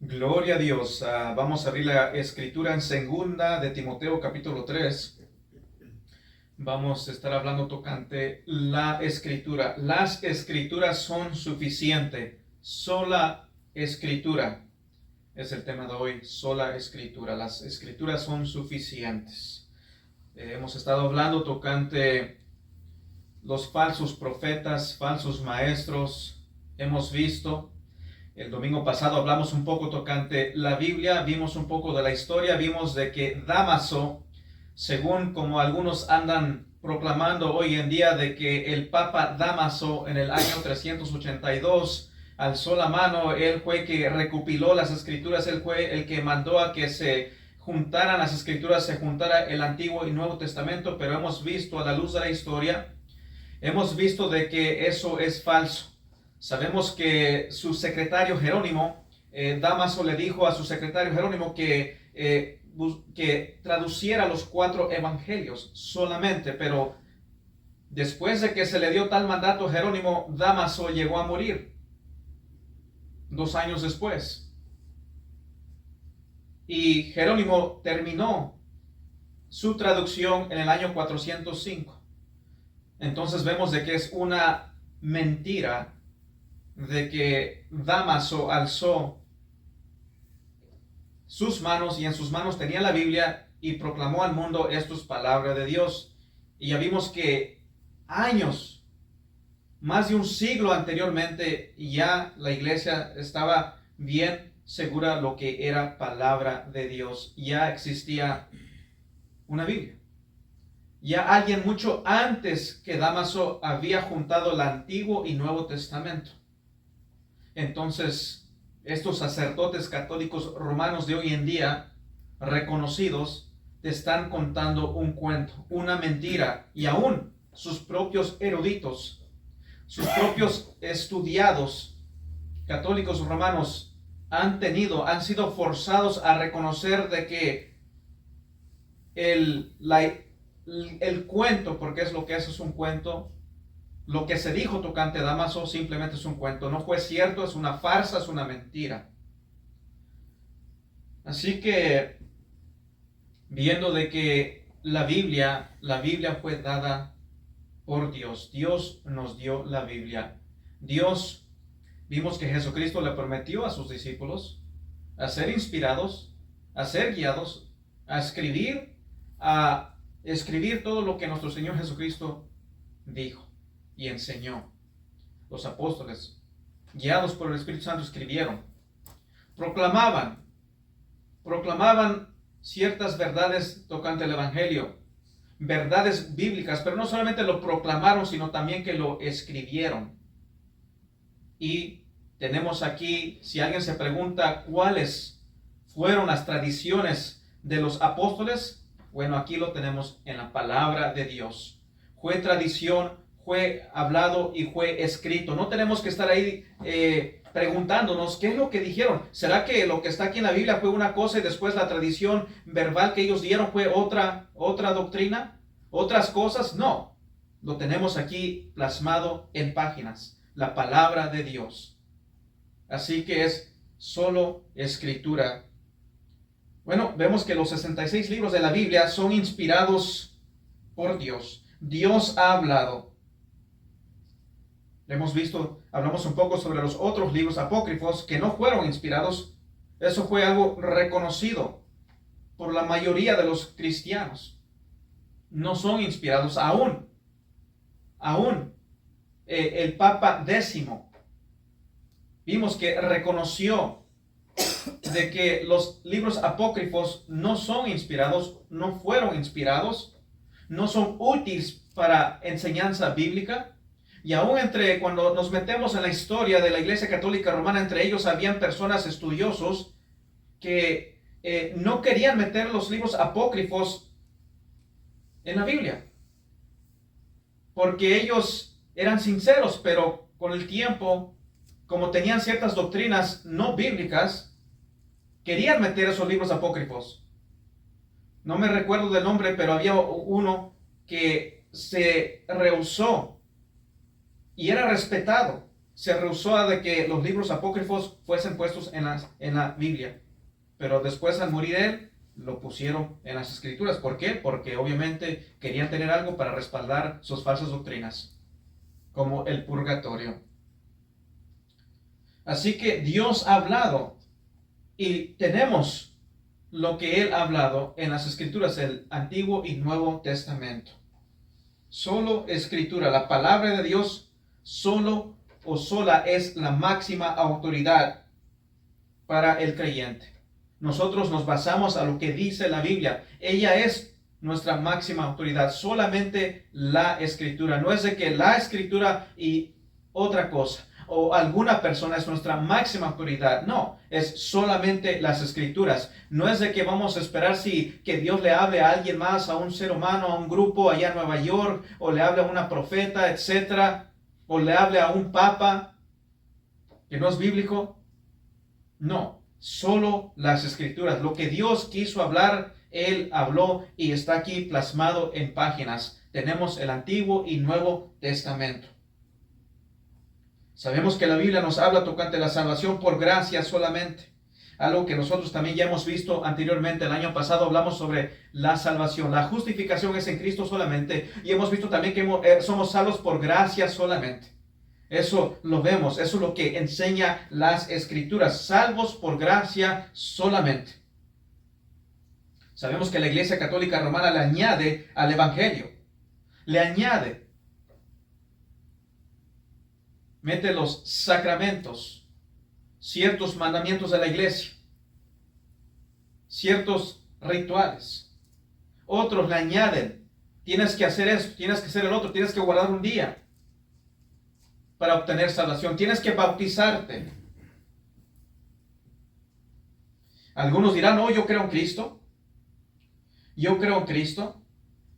Gloria a Dios. Vamos a abrir la escritura en segunda de Timoteo capítulo 3. Vamos a estar hablando tocante la escritura. Las escrituras son suficientes. Sola escritura es el tema de hoy. Sola escritura. Las escrituras son suficientes. Hemos estado hablando tocante los falsos profetas, falsos maestros. Hemos visto. El domingo pasado hablamos un poco tocante la Biblia, vimos un poco de la historia, vimos de que Dámaso, según como algunos andan proclamando hoy en día, de que el Papa Dámaso en el año 382 alzó la mano, él fue que recopiló las escrituras, él fue el que mandó a que se juntaran las escrituras, se juntara el Antiguo y Nuevo Testamento, pero hemos visto a la luz de la historia, hemos visto de que eso es falso. Sabemos que su secretario Jerónimo, Dámaso le dijo a su secretario Jerónimo que traduciera los 4 evangelios solamente, pero después de que se le dio tal mandato a Jerónimo, Dámaso llegó a morir 2 años después. Y Jerónimo terminó su traducción en el año 405. Entonces vemos de que es una mentira de que Dámaso alzó sus manos y en sus manos tenía la Biblia y proclamó al mundo esto es palabra de Dios. Y ya vimos que años, más de un siglo anteriormente, ya la iglesia estaba bien segura lo que era palabra de Dios. Ya existía una Biblia. Ya alguien mucho antes que Dámaso había juntado el Antiguo y Nuevo Testamento. Entonces, estos sacerdotes católicos romanos de hoy en día, reconocidos, te están contando un cuento, una mentira, y aún sus propios eruditos, sus propios estudiados católicos romanos han sido forzados a reconocer de que el cuento, porque es lo que es un cuento, lo que se dijo tocante Dámaso simplemente es un cuento, no fue cierto, es una farsa, es una mentira. Así que, viendo de que la Biblia fue dada por Dios, Dios nos dio la Biblia. Dios, vimos que Jesucristo le prometió a sus discípulos a ser inspirados, a ser guiados, a escribir todo lo que nuestro Señor Jesucristo dijo y enseñó. Los apóstoles, guiados por el Espíritu Santo, escribieron, proclamaban ciertas verdades tocante al Evangelio, verdades bíblicas, pero no solamente lo proclamaron, sino también que lo escribieron. Y tenemos aquí, si alguien se pregunta cuáles fueron las tradiciones de los apóstoles, bueno, aquí lo tenemos en la palabra de Dios. Fue tradición, fue hablado y fue escrito. No tenemos que estar ahí preguntándonos qué es lo que dijeron. ¿Será que lo que está aquí en la Biblia fue una cosa y después la tradición verbal que ellos dieron fue otra doctrina? ¿Otras cosas? No. Lo tenemos aquí plasmado en páginas. La palabra de Dios. Así que es solo escritura. Bueno, vemos que los 66 libros de la Biblia son inspirados por Dios. Dios ha hablado. Hemos visto, hablamos un poco sobre los otros libros apócrifos que no fueron inspirados. Eso fue algo reconocido por la mayoría de los cristianos. No son inspirados aún. El Papa Décimo vimos que reconoció de que los libros apócrifos no son inspirados, no fueron inspirados, no son útiles para enseñanza bíblica. Y aún cuando nos metemos en la historia de la Iglesia Católica Romana, entre ellos habían personas estudiosos que no querían meter los libros apócrifos en la Biblia, porque ellos eran sinceros, pero con el tiempo, como tenían ciertas doctrinas no bíblicas, querían meter esos libros apócrifos. No me recuerdo del nombre, pero había uno que se rehusó y era respetado. se rehusó a de que los libros apócrifos fuesen puestos en la Biblia. Pero después al morir él, lo pusieron en las escrituras. ¿Por qué? Porque obviamente querían tener algo para respaldar sus falsas doctrinas, como el purgatorio. Así que Dios ha hablado y tenemos lo que Él ha hablado en las escrituras, el Antiguo y Nuevo Testamento. Solo escritura, la palabra de Dios solo o sola es la máxima autoridad para el creyente. Nosotros nos basamos a lo que dice la Biblia. Ella es nuestra máxima autoridad. Solamente la escritura. No es de que la escritura y otra cosa o alguna persona es nuestra máxima autoridad. No, es solamente las escrituras. No es de que vamos a esperar que Dios le hable a alguien más, a un ser humano, a un grupo allá en Nueva York, o le hable a una profeta, etcétera, o le hable a un papa, que no es bíblico. No, solo las escrituras. Lo que Dios quiso hablar, Él habló y está aquí plasmado en páginas. Tenemos el Antiguo y Nuevo Testamento. Sabemos que la Biblia nos habla tocante la salvación por gracia solamente. Algo que nosotros también ya hemos visto anteriormente. El año pasado hablamos sobre la salvación. La justificación es en Cristo solamente. Y hemos visto también que somos salvos por gracia solamente. Eso lo vemos. Eso es lo que enseña las Escrituras. Salvos por gracia solamente. Sabemos que la Iglesia Católica Romana le añade al Evangelio. Le añade. Mete los sacramentos, ciertos mandamientos de la iglesia, ciertos rituales. Otros le añaden, tienes que hacer esto, tienes que hacer el otro, tienes que guardar un día para obtener salvación, tienes que bautizarte. Algunos dirán, no, yo creo en Cristo, yo creo en Cristo.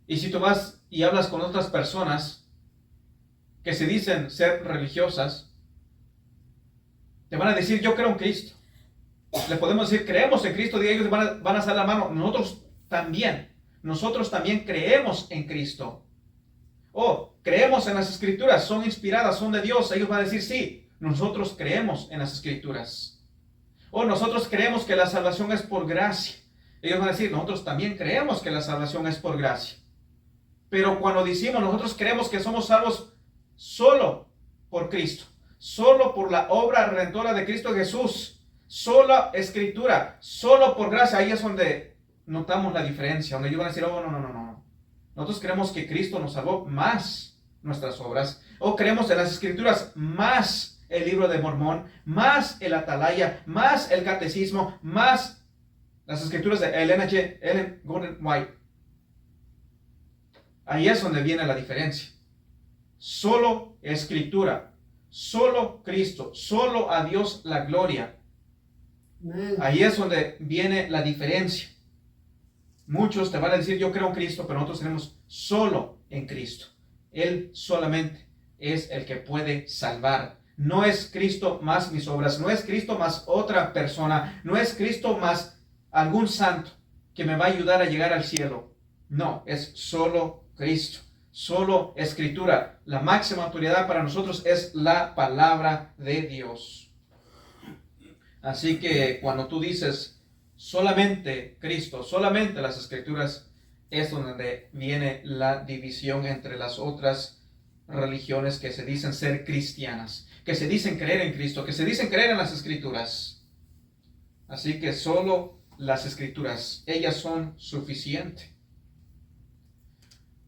Y si tú vas y hablas con otras personas que se dicen ser religiosas, te van a decir, yo creo en Cristo. Le podemos decir, creemos en Cristo, y ellos van a hacer la mano. Nosotros también creemos en Cristo. Creemos en las Escrituras, son inspiradas, son de Dios. Ellos van a decir, sí, nosotros creemos en las Escrituras. Nosotros creemos que la salvación es por gracia. Ellos van a decir, nosotros también creemos que la salvación es por gracia. Pero cuando decimos, nosotros creemos que somos salvos solo por Cristo, solo por la obra redentora de Cristo Jesús, sola escritura, solo por gracia, ahí es donde notamos la diferencia, donde ellos van a decir, no. Nosotros creemos que Cristo nos salvó más nuestras obras, creemos en las escrituras más el libro de Mormón, más el Atalaya, más el catecismo, más las escrituras de Ellen Gordon White. Ahí es donde viene la diferencia. Solo escritura, solo Cristo, solo a Dios la gloria. Ahí es donde viene la diferencia. Muchos te van a decir, yo creo en Cristo, pero nosotros tenemos solo en Cristo. Él solamente es el que puede salvar. No es Cristo más mis obras, no es Cristo más otra persona, no es Cristo más algún santo que me va a ayudar a llegar al cielo. No, es solo Cristo. Solo escritura. La máxima autoridad para nosotros es la palabra de Dios. Así que cuando tú dices solamente Cristo, solamente las escrituras, es donde viene la división entre las otras religiones que se dicen ser cristianas, que se dicen creer en Cristo, que se dicen creer en las escrituras. Así que solo las escrituras, ellas son suficientes.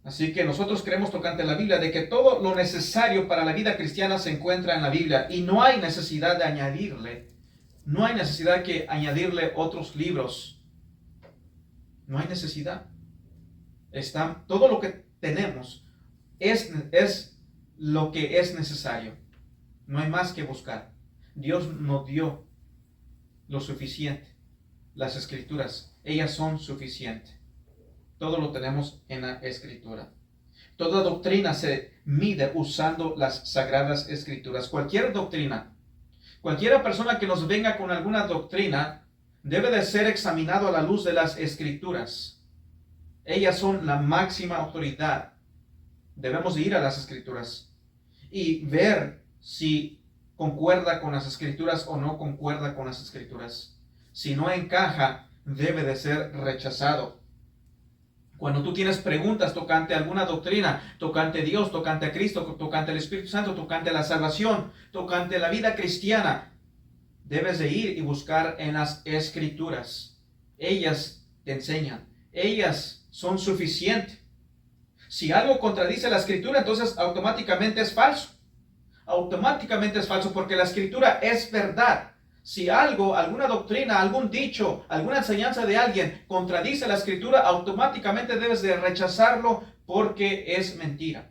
Así que nosotros creemos tocante la Biblia de que todo lo necesario para la vida cristiana se encuentra en la Biblia y no hay necesidad de añadirle. No hay necesidad de añadirle otros libros. No hay necesidad. Todo lo que tenemos es lo que es necesario. No hay más que buscar. Dios nos dio lo suficiente. Las escrituras, ellas son suficientes. Todo lo tenemos en la Escritura. Toda doctrina se mide usando las Sagradas Escrituras. Cualquier doctrina, cualquiera persona que nos venga con alguna doctrina, debe de ser examinado a la luz de las Escrituras. Ellas son la máxima autoridad. Debemos ir a las Escrituras y ver si concuerda con las Escrituras o no concuerda con las Escrituras. Si no encaja, debe de ser rechazado. Cuando tú tienes preguntas tocante alguna doctrina, tocante Dios, tocante a Cristo, tocante al Espíritu Santo, tocante la salvación, tocante la vida cristiana, debes de ir y buscar en las Escrituras. Ellas te enseñan. Ellas son suficientes. Si algo contradice la Escritura, entonces automáticamente es falso. Automáticamente es falso porque la Escritura es verdad. Si algo, alguna doctrina, algún dicho, alguna enseñanza de alguien contradice la Escritura, automáticamente debes de rechazarlo porque es mentira.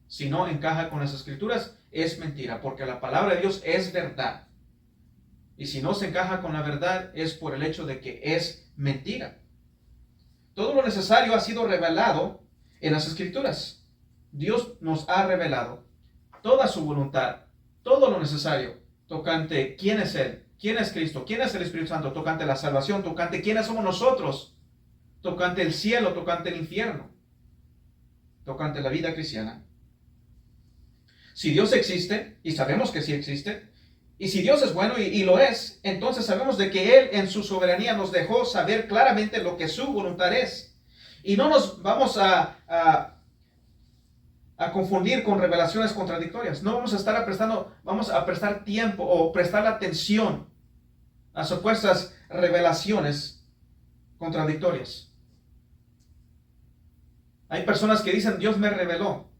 Si no encaja con las Escrituras, es mentira, porque la palabra de Dios es verdad. Y si no se encaja con la verdad, es por el hecho de que es mentira. Todo lo necesario ha sido revelado en las Escrituras. Dios nos ha revelado toda su voluntad, todo lo necesario tocante quién es Él, quién es Cristo, quién es el Espíritu Santo, tocante la salvación, tocante quiénes somos nosotros, tocante el cielo, tocante el infierno, tocante la vida cristiana. Si Dios existe, y sabemos que sí existe, y si Dios es bueno y lo es, entonces sabemos de que Él en su soberanía nos dejó saber claramente lo que su voluntad es. Y no nos vamos a confundir con revelaciones contradictorias. No vamos a estar vamos a prestar tiempo o prestar atención a supuestas revelaciones contradictorias. Hay personas que dicen, Dios me reveló,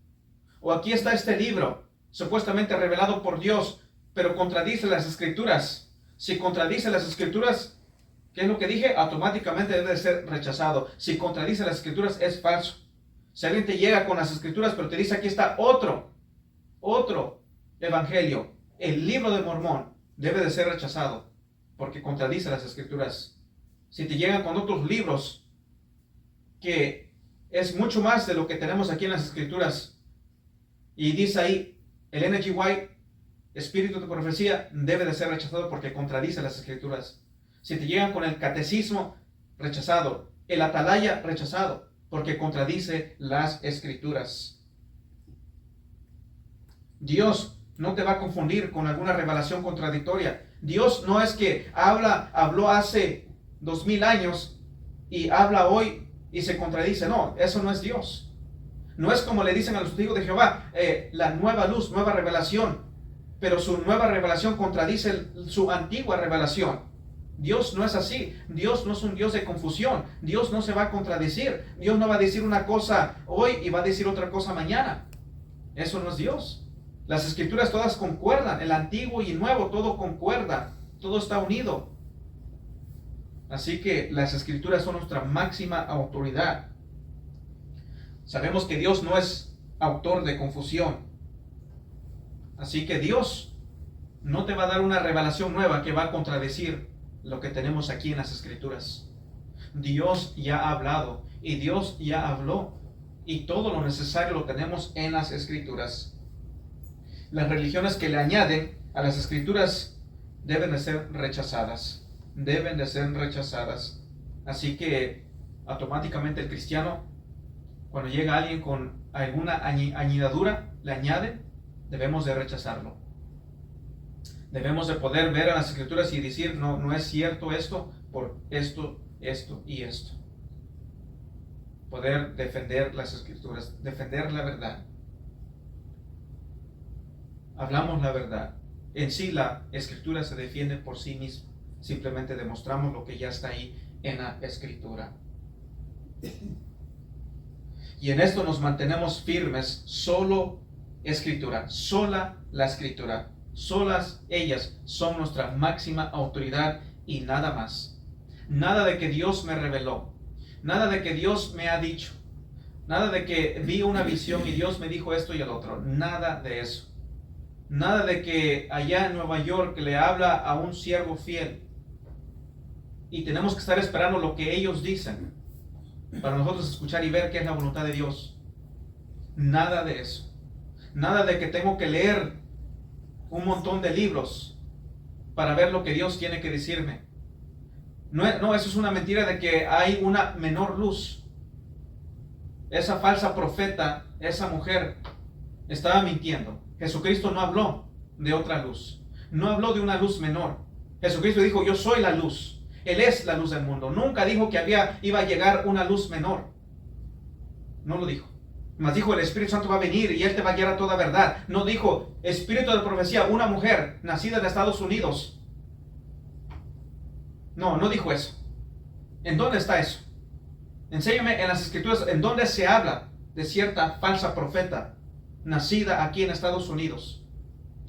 o aquí está este libro, supuestamente revelado por Dios, pero contradice las Escrituras. Si contradice las Escrituras, ¿qué es lo que dije? Automáticamente debe ser rechazado. Si contradice las Escrituras, es falso. Si alguien te llega con las Escrituras, pero te dice aquí está otro evangelio, el libro de Mormón, debe de ser rechazado, porque contradice las Escrituras. Si te llegan con otros libros, que es mucho más de lo que tenemos aquí en las Escrituras, y dice ahí, el N.G. White, Espíritu de Profecía, debe de ser rechazado porque contradice las Escrituras. Si te llegan con el Catecismo, rechazado. El Atalaya, rechazado, porque contradice las Escrituras. Dios no te va a confundir con alguna revelación contradictoria. Dios no es que habló hace 2000 años y habla hoy y se contradice. No, eso no es Dios. No es como le dicen a los testigos de Jehová, la nueva luz, nueva revelación, pero su nueva revelación contradice su antigua revelación. Dios no es así. Dios no es un Dios de confusión. Dios no se va a contradecir. Dios no va a decir una cosa hoy y va a decir otra cosa mañana. Eso no es Dios. Las Escrituras todas concuerdan. El antiguo y el nuevo, todo concuerda. Todo está unido. Así que las Escrituras son nuestra máxima autoridad. Sabemos que Dios no es autor de confusión. Así que Dios no te va a dar una revelación nueva que va a contradecir lo que tenemos aquí en las Escrituras. Dios ya ha hablado y Dios ya habló, y todo lo necesario lo tenemos en las Escrituras. Las religiones que le añaden a las Escrituras deben de ser rechazadas. Deben de ser rechazadas. Así que automáticamente el cristiano, cuando llega alguien con alguna añadidura, le añade, debemos de rechazarlo. Debemos de poder ver a las Escrituras y decir, no es cierto esto, por esto, esto y esto. Poder defender las Escrituras, defender la verdad. Hablamos la verdad. En sí la Escritura se defiende por sí misma. Simplemente demostramos lo que ya está ahí en la Escritura. Y en esto nos mantenemos firmes. Solo Escritura, sola la Escritura. Solas ellas son nuestra máxima autoridad y nada más. Nada de que Dios me reveló. Nada de que Dios me ha dicho. Nada de que vi una visión y Dios me dijo esto y el otro. Nada de eso. Nada de que allá en Nueva York le habla a un siervo fiel y tenemos que estar esperando lo que ellos dicen para nosotros escuchar y ver qué es la voluntad de Dios. Nada de eso. Nada de que tengo que leer un montón de libros para ver lo que Dios tiene que decirme. No, eso es una mentira de que hay una menor luz. Esa falsa profeta, esa mujer, estaba mintiendo. Jesucristo no habló de otra luz. No habló de una luz menor. Jesucristo dijo, yo soy la luz. Él es la luz del mundo. Nunca dijo que iba a llegar una luz menor. No lo dijo. Mas dijo, el Espíritu Santo va a venir y Él te va a guiar a toda verdad. No dijo, espíritu de profecía, una mujer nacida en Estados Unidos. No dijo eso. ¿En dónde está eso? Enséñame en las Escrituras en dónde se habla de cierta falsa profeta nacida aquí en Estados Unidos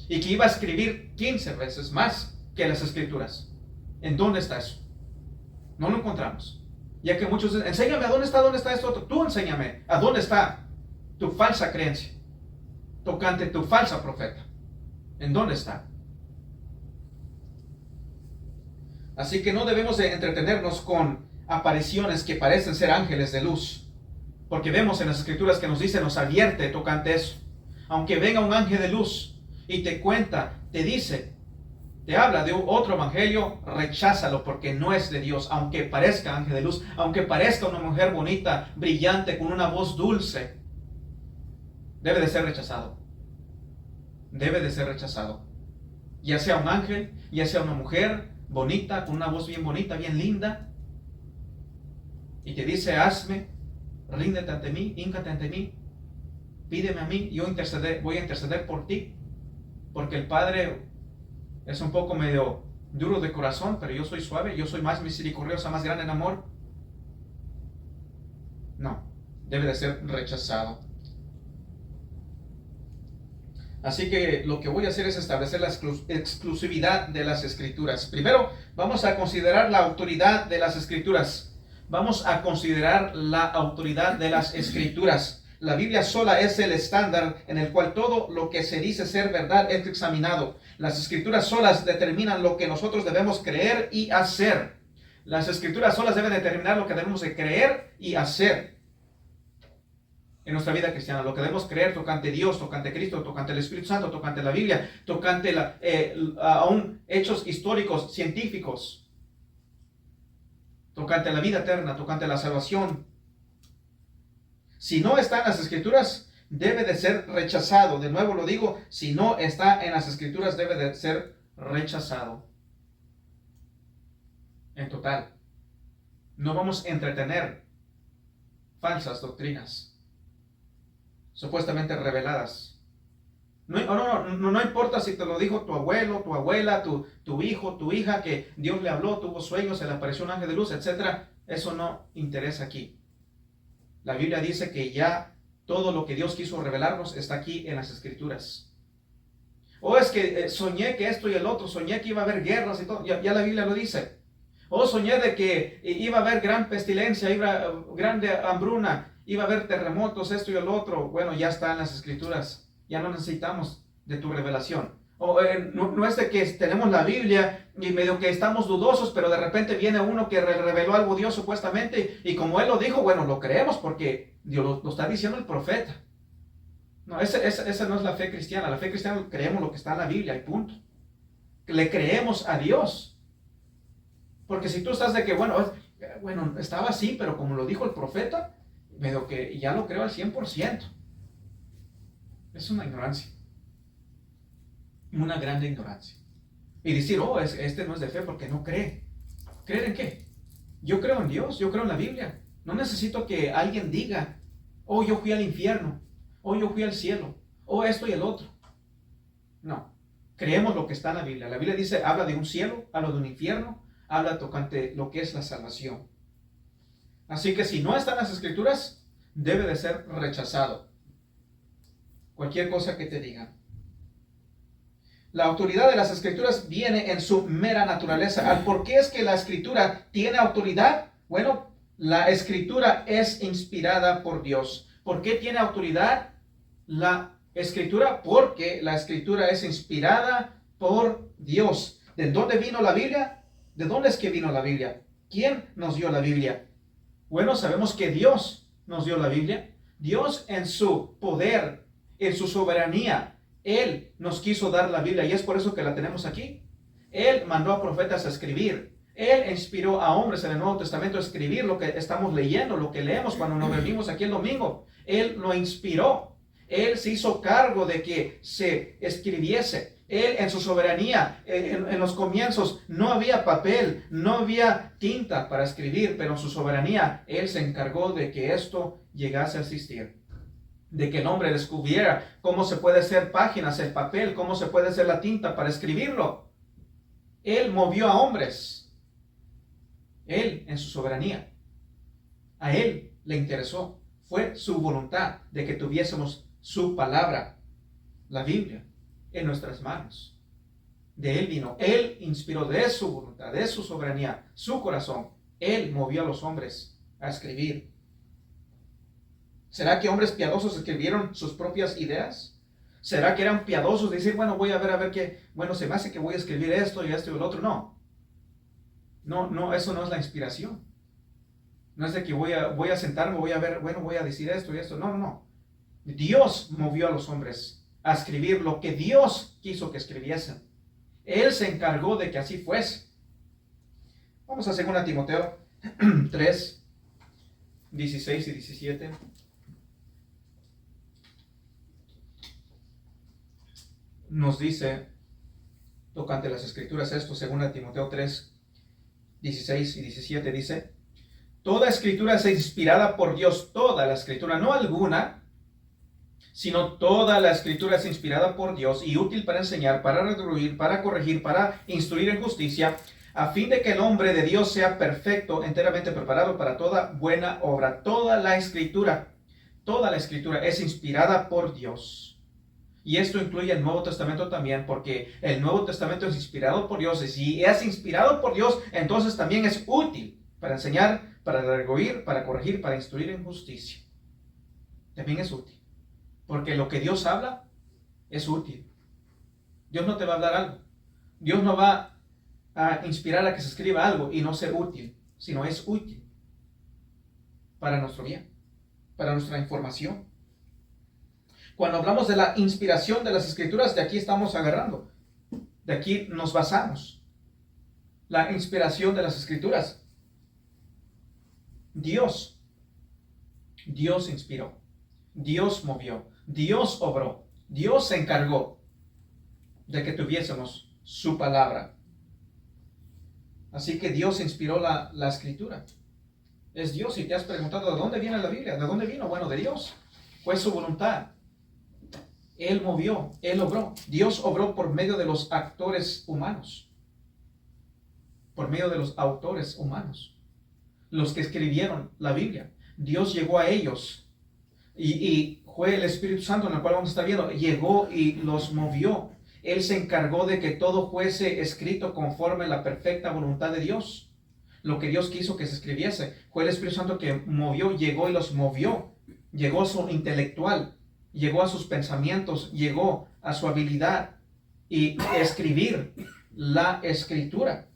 y que iba a escribir 15 veces más que las Escrituras. ¿En dónde está eso? No lo encontramos. Ya que muchos dicen, enséñame a dónde está esto otro. Tú enséñame a dónde está tu falsa creencia tocante tu falsa profeta. ¿En dónde está? Así que no debemos de entretenernos con apariciones que parecen ser ángeles de luz, porque vemos en las Escrituras que nos dice, nos advierte tocante eso. Aunque venga un ángel de luz y te cuenta, te dice, te habla de otro evangelio, recházalo porque no es de Dios. Aunque parezca ángel de luz, aunque parezca una mujer bonita, brillante, con una voz dulce, debe de ser rechazado. Debe de ser rechazado. Ya sea un ángel, ya sea una mujer bonita, con una voz bien bonita, bien linda, y te dice, hazme, ríndete ante mí, híncate ante mí, pídeme a mí, yo voy a interceder por ti, porque el Padre es un poco medio duro de corazón, pero yo soy suave, yo soy más misericordiosa, más grande en amor. No, debe de ser rechazado. Así que lo que voy a hacer es establecer la exclusividad de las Escrituras. Primero, vamos a considerar la autoridad de las Escrituras. Vamos a considerar la autoridad de las Escrituras. La Biblia sola es el estándar en el cual todo lo que se dice ser verdad es examinado. Las Escrituras solas determinan lo que nosotros debemos creer y hacer. Las Escrituras solas deben determinar lo que debemos de creer y hacer en nuestra vida cristiana, lo que debemos creer tocante Dios, tocante Cristo, tocante el Espíritu Santo, tocante la Biblia, tocante aún hechos históricos, científicos, tocante la vida eterna, tocante la salvación. Si no está en las Escrituras, debe de ser rechazado. De nuevo lo digo, si no está en las Escrituras, debe de ser rechazado. En total, no vamos a entretener falsas doctrinas supuestamente reveladas. No importa si te lo dijo tu abuelo, tu abuela, tu hijo, tu hija, que Dios le habló, tuvo sueños, se le apareció un ángel de luz, etc. Eso no interesa aquí. La Biblia dice que ya todo lo que Dios quiso revelarnos está aquí en las Escrituras. O es que soñé que esto y el otro, soñé que iba a haber guerras y todo, ya la Biblia lo dice. O soñé de que iba a haber gran pestilencia, grande hambruna, iba a haber terremotos, esto y el otro. Bueno, ya está en las Escrituras. Ya no necesitamos de tu revelación. O no es de que tenemos la Biblia y medio que estamos dudosos, pero de repente viene uno que reveló algo Dios supuestamente, y como Él lo dijo, bueno, lo creemos porque Dios lo está diciendo el profeta. No, esa no es la fe cristiana. La fe cristiana creemos lo que está en la Biblia y punto. Le creemos a Dios. Porque si tú estás de que, bueno, estaba así, pero como lo dijo el profeta, medio que ya lo creo al 100%. Es una ignorancia. Una grande ignorancia. Y decir, este no es de fe porque no cree. ¿Creer en qué? Yo creo en Dios, yo creo en la Biblia. No necesito que alguien diga, yo fui al infierno, yo fui al cielo, esto y el otro. No, creemos lo que está en la Biblia. La Biblia dice, habla de un cielo, habla de un infierno, habla tocante lo que es la salvación. Así que si no está en las Escrituras, debe de ser rechazado. Cualquier cosa que te digan. La autoridad de las Escrituras viene en su mera naturaleza. ¿Por qué es que la Escritura tiene autoridad? Bueno, la Escritura es inspirada por Dios. ¿Por qué tiene autoridad la Escritura? Porque la Escritura es inspirada por Dios. ¿De dónde vino la Biblia? ¿De dónde es que vino la Biblia? ¿Quién nos dio la Biblia? Bueno, sabemos que Dios nos dio la Biblia. Dios en su poder, en su soberanía, Él nos quiso dar la Biblia y es por eso que la tenemos aquí. Él mandó a profetas a escribir. Él inspiró a hombres en el Nuevo Testamento a escribir lo que estamos leyendo, lo que leemos cuando nos reunimos aquí el domingo. Él lo inspiró. Él se hizo cargo de que se escribiese. Él en su soberanía, en los comienzos, no había papel, no había tinta para escribir, pero en su soberanía, Él se encargó de que esto llegase a existir. De que el hombre descubriera cómo se puede hacer páginas, el papel, cómo se puede hacer la tinta para escribirlo. Él movió a hombres. Él en su soberanía. A Él le interesó. Fue su voluntad de que tuviésemos su palabra, la Biblia, en nuestras manos. De Él vino. Él inspiró de su voluntad, de su soberanía, su corazón. Él movió a los hombres a escribir. ¿Será que hombres piadosos escribieron sus propias ideas? ¿Será que eran piadosos de decir, bueno, voy a ver qué, bueno, se me hace que voy a escribir esto y esto y el otro? No. No, eso no es la inspiración. No es de que voy a sentarme, voy a ver, bueno, voy a decir esto y esto. No. Dios movió a los hombres a escribir lo que Dios quiso que escribiesen. Él se encargó de que así fuese. Vamos a 2 Timoteo 3, 16 y 17. Nos dice, tocante las escrituras, esto, 2 Timoteo 3, 16 y 17, dice: toda escritura es inspirada por Dios, toda la escritura, no alguna, sino toda la escritura es inspirada por Dios y útil para enseñar, para redarguir, para corregir, para instruir en justicia, a fin de que el hombre de Dios sea perfecto, enteramente preparado para toda buena obra. Toda la escritura es inspirada por Dios. Y esto incluye el Nuevo Testamento también, porque el Nuevo Testamento es inspirado por Dios. Y si es inspirado por Dios, entonces también es útil para enseñar, para redarguir, para corregir, para instruir en justicia. También es útil. Porque lo que Dios habla es útil. Dios no te va a hablar algo. Dios no va a inspirar a que se escriba algo y no sea útil, sino es útil para nuestro bien, para nuestra información. Cuando hablamos de la inspiración de las escrituras, de aquí estamos agarrando. De aquí nos basamos. La inspiración de las escrituras. Dios inspiró. Dios movió. Dios obró. Dios se encargó de que tuviésemos su palabra. Así que Dios inspiró la escritura. Es Dios. Y te has preguntado, ¿de dónde viene la Biblia? ¿De dónde vino? Bueno, de Dios. Fue su voluntad. Él movió, Él obró. Dios obró por medio de los actores humanos. Por medio de los autores humanos. Los que escribieron la Biblia. Dios llegó a ellos. Y fue el Espíritu Santo, en el cual vamos a estar viendo. Llegó y los movió. Él se encargó de que todo fuese escrito conforme a la perfecta voluntad de Dios. Lo que Dios quiso que se escribiese. Fue el Espíritu Santo que movió, llegó y los movió. Llegó a su intelectual. Llegó a sus pensamientos, llegó a su habilidad y escribir la escritura.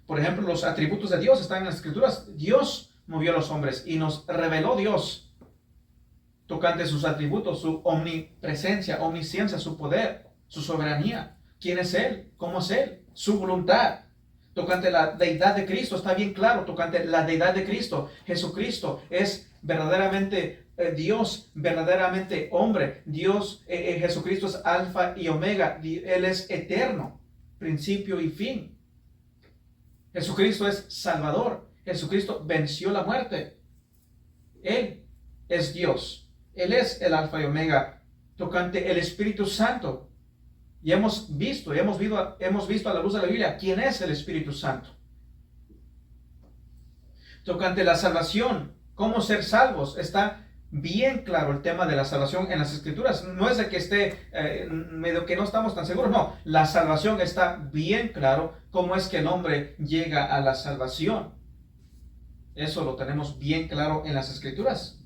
Por ejemplo, los atributos de Dios están en las escrituras. Dios movió a los hombres y nos reveló Dios tocante sus atributos, su omnipresencia, omnisciencia, su poder, su soberanía. ¿Quién es Él? ¿Cómo es Él? Su voluntad. Tocante la deidad de Cristo, está bien claro, tocante la deidad de Cristo. Jesucristo es verdaderamente Dios, verdaderamente hombre. Dios, Jesucristo es alfa y omega. Él es eterno, principio y fin. Jesucristo es Salvador. Jesucristo venció la muerte. Él es Dios. Él es el alfa y omega. Tocante el Espíritu Santo. Y hemos visto a la luz de la Biblia quién es el Espíritu Santo. Tocante la salvación, cómo ser salvos, está bien claro el tema de la salvación en las Escrituras. No es de que esté medio que no estamos tan seguros, no. La salvación está bien claro, cómo es que el hombre llega a la salvación. Eso lo tenemos bien claro en las Escrituras.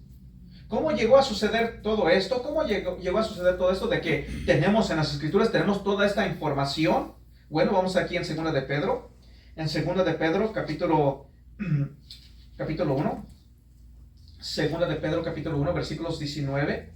¿Cómo llegó a suceder todo esto? ¿Cómo llegó a suceder todo esto de que tenemos en las Escrituras, tenemos toda esta información? Bueno, vamos aquí en 2 de Pedro. En 2 de Pedro, capítulo 1. 2 de Pedro, capítulo 1, versículos 19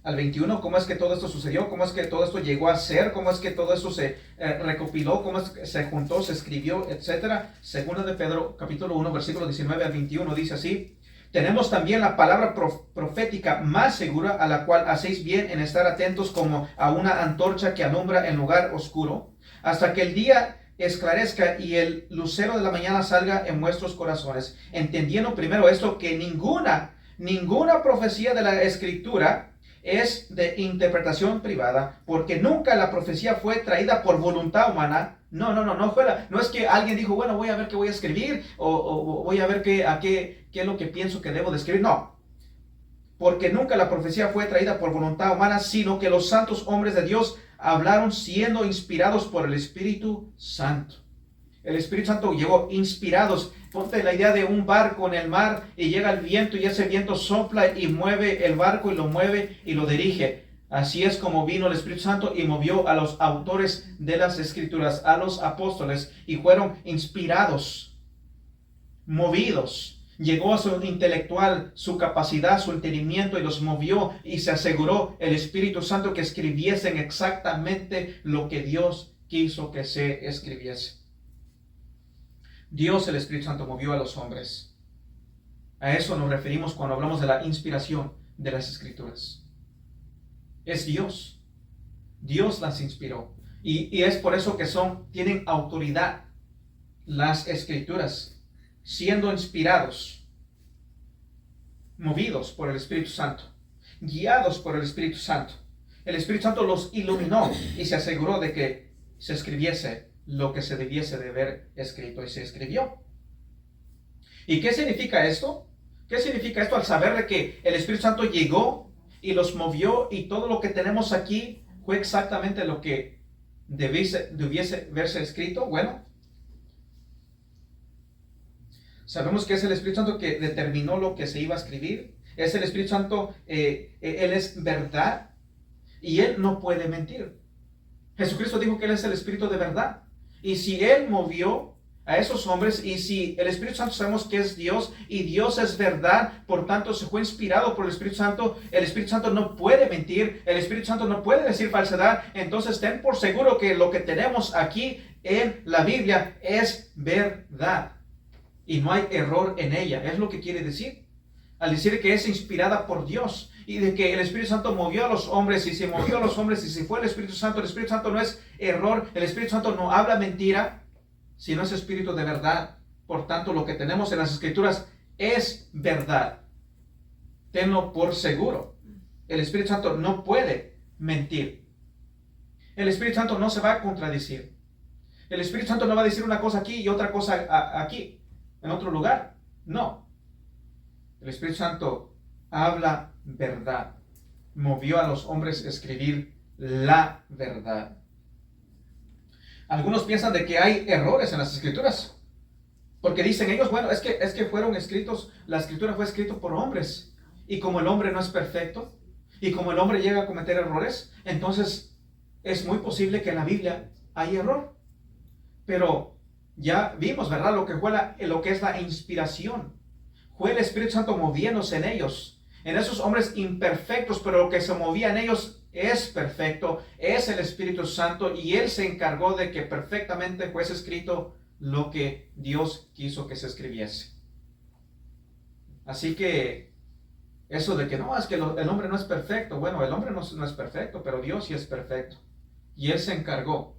al 21. ¿Cómo es que todo esto sucedió? ¿Cómo es que todo esto llegó a ser? ¿Cómo es que todo esto se recopiló? ¿Cómo es que se juntó, se escribió, etcétera? 2 de Pedro, capítulo 1, versículos 19 al 21 dice así: Tenemos también la palabra profética más segura, a la cual hacéis bien en estar atentos como a una antorcha que alumbra en lugar oscuro, hasta que el día esclarezca y el lucero de la mañana salga en vuestros corazones, entendiendo primero esto, que ninguna profecía de la Escritura es de interpretación privada, porque nunca la profecía fue traída por voluntad humana. No es que alguien dijo, bueno, voy a ver qué voy a escribir, o voy a ver qué es lo que pienso que debo de escribir. No, porque nunca la profecía fue traída por voluntad humana, sino que los santos hombres de Dios hablaron siendo inspirados por el Espíritu Santo. El Espíritu Santo llegó inspirados. Ponte la idea de un barco en el mar y llega el viento y ese viento sopla y mueve el barco y lo mueve y lo dirige. Así es como vino el Espíritu Santo y movió a los autores de las Escrituras, a los apóstoles, y fueron inspirados, movidos. Llegó a su intelectual, su capacidad, su entendimiento, y los movió, y se aseguró el Espíritu Santo que escribiesen exactamente lo que Dios quiso que se escribiese. Dios, el Espíritu Santo, movió a los hombres. A eso nos referimos cuando hablamos de la inspiración de las Escrituras. Es Dios. Dios las inspiró. Y es por eso que tienen autoridad las Escrituras, siendo inspirados, movidos por el Espíritu Santo, guiados por el Espíritu Santo. El Espíritu Santo los iluminó y se aseguró de que se escribiese lo que se debiese de haber escrito, y se escribió. ¿Y qué significa esto? ¿Qué significa esto al saber de que el Espíritu Santo llegó y los movió, y todo lo que tenemos aquí fue exactamente lo que debiese verse escrito? Bueno, sabemos que es el Espíritu Santo que determinó lo que se iba a escribir. Es el Espíritu Santo, Él es verdad y Él no puede mentir. Jesucristo dijo que Él es el Espíritu de verdad. Y si Él movió a esos hombres, y si el Espíritu Santo sabemos que es Dios y Dios es verdad, por tanto se fue inspirado por el Espíritu Santo no puede mentir, el Espíritu Santo no puede decir falsedad. Entonces ten por seguro que lo que tenemos aquí en la Biblia es verdad y no hay error en ella. Es lo que quiere decir al decir que es inspirada por Dios, y de que el Espíritu Santo movió a los hombres, y se movió a los hombres, y se fue el Espíritu Santo. El Espíritu Santo no es error, el Espíritu Santo no habla mentira, sino es Espíritu de verdad. Por tanto, lo que tenemos en las Escrituras es verdad. Tenlo por seguro. El Espíritu Santo no puede mentir. El Espíritu Santo no se va a contradecir. El Espíritu Santo no va a decir una cosa aquí y otra cosa aquí, en otro lugar. No. El Espíritu Santo habla verdad. Movió a los hombres a escribir la verdad. Algunos piensan de que hay errores en las Escrituras, porque dicen ellos, bueno, es que fueron escritos, la Escritura fue escrita por hombres, y como el hombre no es perfecto, y como el hombre llega a cometer errores, entonces es muy posible que en la Biblia hay error. Pero ya vimos, ¿verdad?, lo que es la inspiración. Fue el Espíritu Santo moviéndose en ellos, en esos hombres imperfectos, pero lo que se movía en ellos es perfecto, es el Espíritu Santo, y Él se encargó de que perfectamente fuese escrito lo que Dios quiso que se escribiese. Así que eso de que no, es que el hombre no es perfecto. Bueno, el hombre no es perfecto, pero Dios sí es perfecto. Y Él se encargó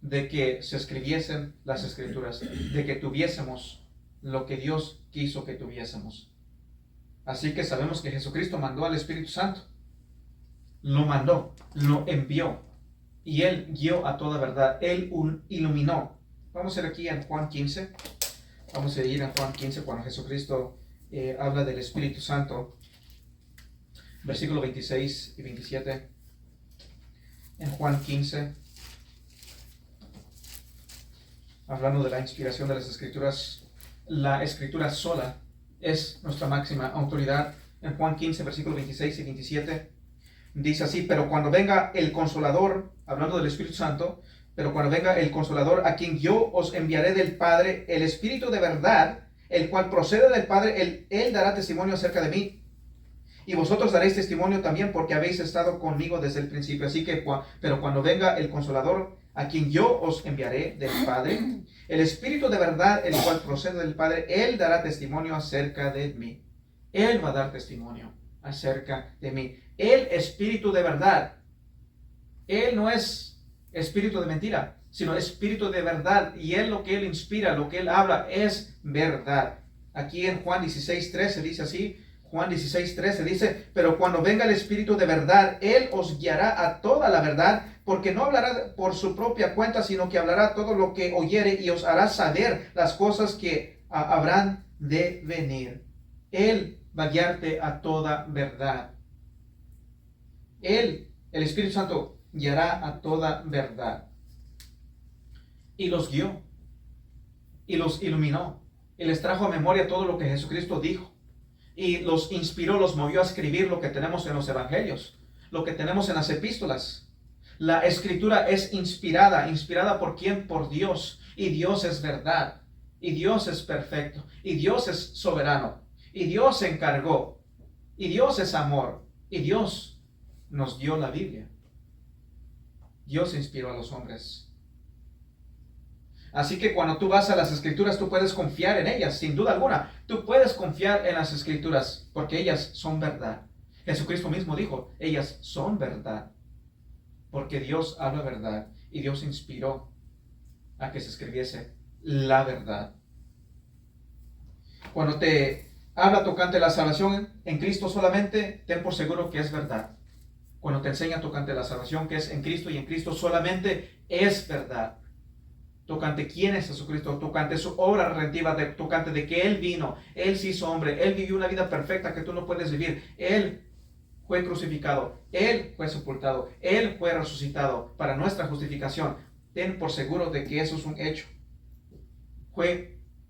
de que se escribiesen las Escrituras, de que tuviésemos lo que Dios quiso que tuviésemos. Así que sabemos que Jesucristo mandó al Espíritu Santo. Lo mandó, lo envió, y Él guió a toda verdad. Él iluminó. Vamos a ir aquí en Juan 15. Vamos a ir en Juan 15 cuando Jesucristo habla del Espíritu Santo. Versículo 26 y 27. En Juan 15. Hablando de la inspiración de las Escrituras. La Escritura sola es nuestra máxima autoridad. En Juan 15, versículos 26 y 27, dice así: pero cuando venga el Consolador, hablando del Espíritu Santo, pero cuando venga el Consolador, a quien yo os enviaré del Padre, el Espíritu de verdad, el cual procede del Padre, él dará testimonio acerca de mí. Y vosotros daréis testimonio también, porque habéis estado conmigo desde el principio. Así que, pero cuando venga el Consolador, a quien yo os enviaré del Padre, el Espíritu de verdad, el cual procede del Padre, Él dará testimonio acerca de mí. Él va a dar testimonio acerca de mí. El Espíritu de verdad. Él no es espíritu de mentira, sino espíritu de verdad. Y Él, lo que Él inspira, lo que Él habla, es verdad. Aquí en Juan 16:13 dice así. Juan 16:13 dice: pero cuando venga el Espíritu de verdad, Él os guiará a toda la verdad, porque no hablará por su propia cuenta, sino que hablará todo lo que oyere y os hará saber las cosas que habrán de venir. Él va a guiarte a toda verdad. Él, el Espíritu Santo, guiará a toda verdad. Y los guió, y los iluminó, y les trajo a memoria todo lo que Jesucristo dijo. Y los inspiró, los movió a escribir lo que tenemos en los evangelios, lo que tenemos en las epístolas. La escritura es inspirada. ¿Inspirada por quién? Por Dios. Y Dios es verdad. Y Dios es perfecto. Y Dios es soberano. Y Dios se encargó. Y Dios es amor. Y Dios nos dio la Biblia. Dios inspiró a los hombres. Así que cuando tú vas a las Escrituras, tú puedes confiar en ellas, sin duda alguna. Tú puedes confiar en las Escrituras, porque ellas son verdad. Jesucristo mismo dijo, ellas son verdad, porque Dios habla verdad, y Dios inspiró a que se escribiese la verdad. Cuando te habla tocante la salvación en Cristo solamente, ten por seguro que es verdad. Cuando te enseña tocante la salvación que es en Cristo y en Cristo solamente, es verdad. Tocante quién es Jesucristo, tocante su obra redentiva, tocante de que Él vino, Él se hizo hombre, Él vivió una vida perfecta que tú no puedes vivir, Él fue crucificado, Él fue sepultado, Él fue resucitado para nuestra justificación. Ten por seguro de que eso es un hecho.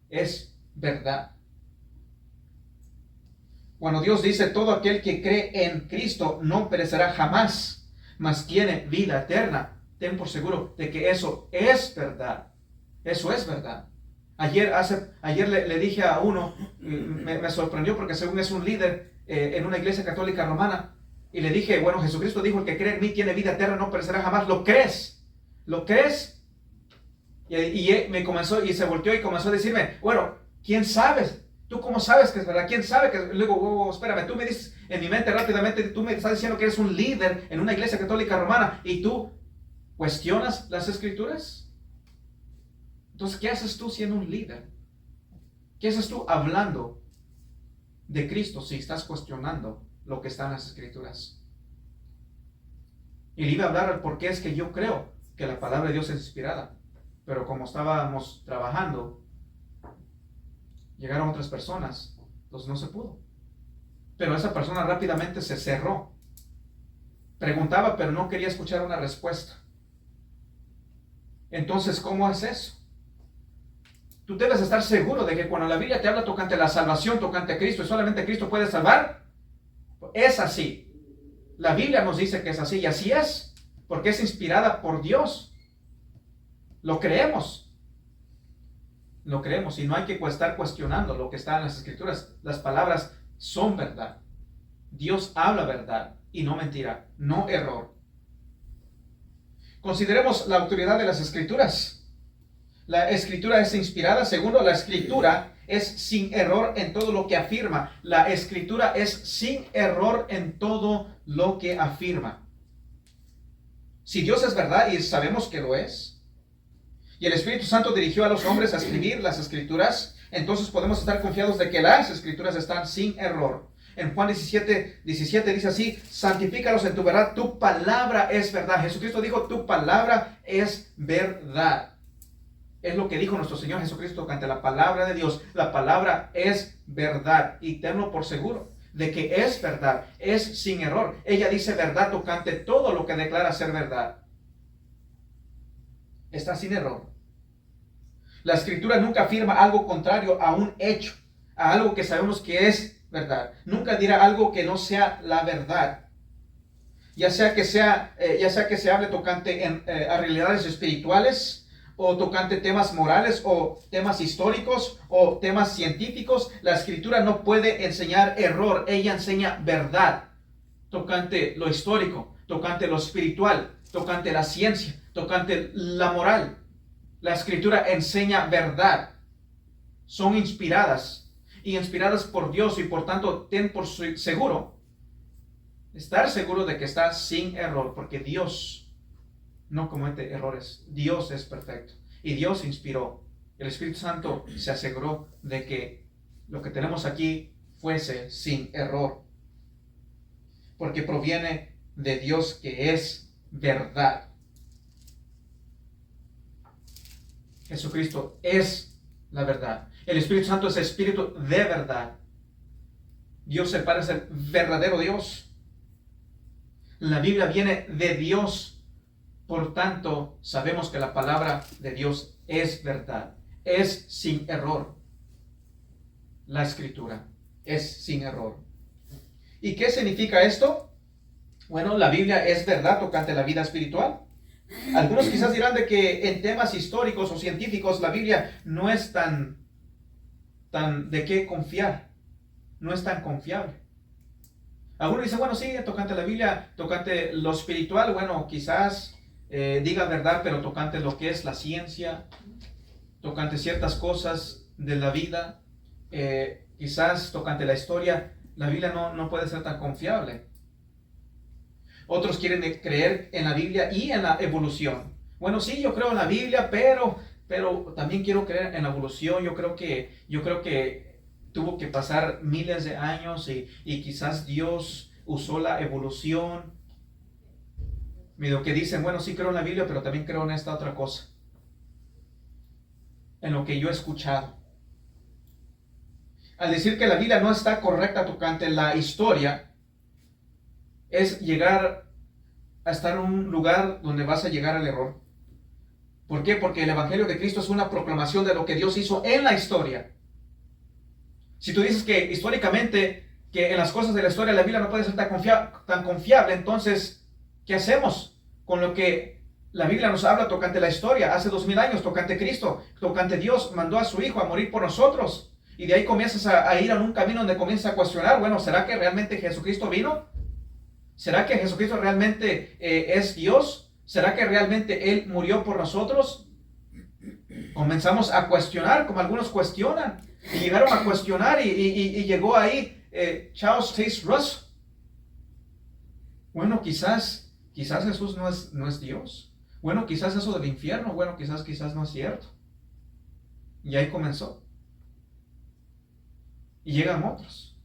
Es verdad. Cuando Dios dice, todo aquel que cree en Cristo no perecerá jamás, mas tiene vida eterna, ten por seguro de que eso es verdad. Eso es verdad. Ayer le dije a uno, me sorprendió porque según es un líder en una iglesia católica romana, y le dije, bueno, Jesucristo dijo, el que cree en mí tiene vida eterna, no perecerá jamás. ¿Lo crees? ¿Lo crees? Y me comenzó, y se volteó y comenzó a decirme, bueno, ¿quién sabes? ¿Tú cómo sabes que es verdad? ¿Quién sabe que? Luego, espérame, tú me dices en mi mente rápidamente, tú me estás diciendo que eres un líder en una iglesia católica romana, y tú ¿cuestionas las Escrituras? Entonces, ¿qué haces tú siendo un líder? ¿Qué haces tú hablando de Cristo si estás cuestionando lo que está en las Escrituras? Y le iba a hablar al por qué es que yo creo que la palabra de Dios es inspirada. Pero como estábamos trabajando, llegaron otras personas, entonces no se pudo. Pero esa persona rápidamente se cerró. Preguntaba, pero no quería escuchar una respuesta. Entonces, ¿cómo es eso? Tú debes estar seguro de que cuando la Biblia te habla tocante la salvación, tocante a Cristo, y solamente Cristo puede salvar, es así. La Biblia nos dice que es así, y así es, porque es inspirada por Dios. Lo creemos. Lo creemos, y no hay que estar cuestionando lo que está en las Escrituras. Las palabras son verdad. Dios habla verdad, y no mentira, no error. Consideremos la autoridad de las Escrituras. La Escritura es inspirada. Segundo, la Escritura es sin error en todo lo que afirma. La Escritura es sin error en todo lo que afirma. Si Dios es verdad, y sabemos que lo es, y el Espíritu Santo dirigió a los hombres a escribir las Escrituras, entonces podemos estar confiados de que las Escrituras están sin error. En Juan 17 dice así: santifícalos en tu verdad, tu palabra es verdad. Jesucristo dijo, tu palabra es verdad. Es lo que dijo nuestro Señor Jesucristo ante la palabra de Dios. La palabra es verdad, y tenlo por seguro de que es verdad, es sin error. Ella dice verdad tocante todo lo que declara ser verdad. Está sin error. La Escritura nunca afirma algo contrario a un hecho, a algo que sabemos que es verdad. Nunca dirá algo que no sea la verdad. Ya sea que se hable tocante a realidades espirituales, o tocante temas morales, o temas históricos, o temas científicos, la Escritura no puede enseñar error. Ella enseña verdad tocante lo histórico, tocante lo espiritual, tocante la ciencia, tocante la moral. La Escritura enseña verdad. Son inspiradas. y inspiradas por Dios, y por tanto ten por seguro, estar seguro de que está sin error, porque Dios no comete errores. Dios es perfecto y Dios inspiró. El Espíritu Santo se aseguró de que lo que tenemos aquí fuese sin error, porque proviene de Dios, que es verdad. Jesucristo es la verdad. El Espíritu Santo es Espíritu de verdad. Dios el Padre es el verdadero Dios. La Biblia viene de Dios. Por tanto, sabemos que la palabra de Dios es verdad. Es sin error. La Escritura es sin error. ¿Y qué significa esto? Bueno, la Biblia es verdad tocante a la vida espiritual. Algunos quizás dirán de que en temas históricos o científicos la Biblia no es tan de qué confiar. No es tan confiable. Algunos dicen, bueno, sí, tocante a la Biblia, tocante lo espiritual, bueno, quizás diga verdad, pero tocante lo que es la ciencia, tocante ciertas cosas de la vida, quizás tocante la historia, la Biblia no puede ser tan confiable. Otros quieren creer en la Biblia y en la evolución. Bueno, sí, yo creo en la Biblia, pero también quiero creer en la evolución. Yo creo que tuvo que pasar miles de años y quizás Dios usó la evolución. Medio que dicen, bueno, sí creo en la Biblia, pero también creo en esta otra cosa. En lo que yo he escuchado. Al decir que la Biblia no está correcta tocante la historia, es llegar a estar en un lugar donde vas a llegar al error. ¿Por qué? Porque el Evangelio de Cristo es una proclamación de lo que Dios hizo en la historia. Si tú dices que históricamente, que en las cosas de la historia la Biblia no puede ser tan confiable, entonces, ¿qué hacemos con lo que la Biblia nos habla tocante la historia? Hace 2000 años, tocante Cristo, tocante Dios mandó a su Hijo a morir por nosotros. Y de ahí comienzas a ir en un camino donde comienzas a cuestionar, bueno, ¿será que realmente Jesucristo vino? ¿Será que Jesucristo realmente es Dios? ¿Será que realmente Él murió por nosotros? Comenzamos a cuestionar, como algunos cuestionan. Y llegaron a cuestionar y llegó ahí Charles Taze Russell. Bueno, quizás Jesús no es Dios. Bueno, quizás eso del infierno. Bueno, quizás no es cierto. Y ahí comenzó. Y llegan otros.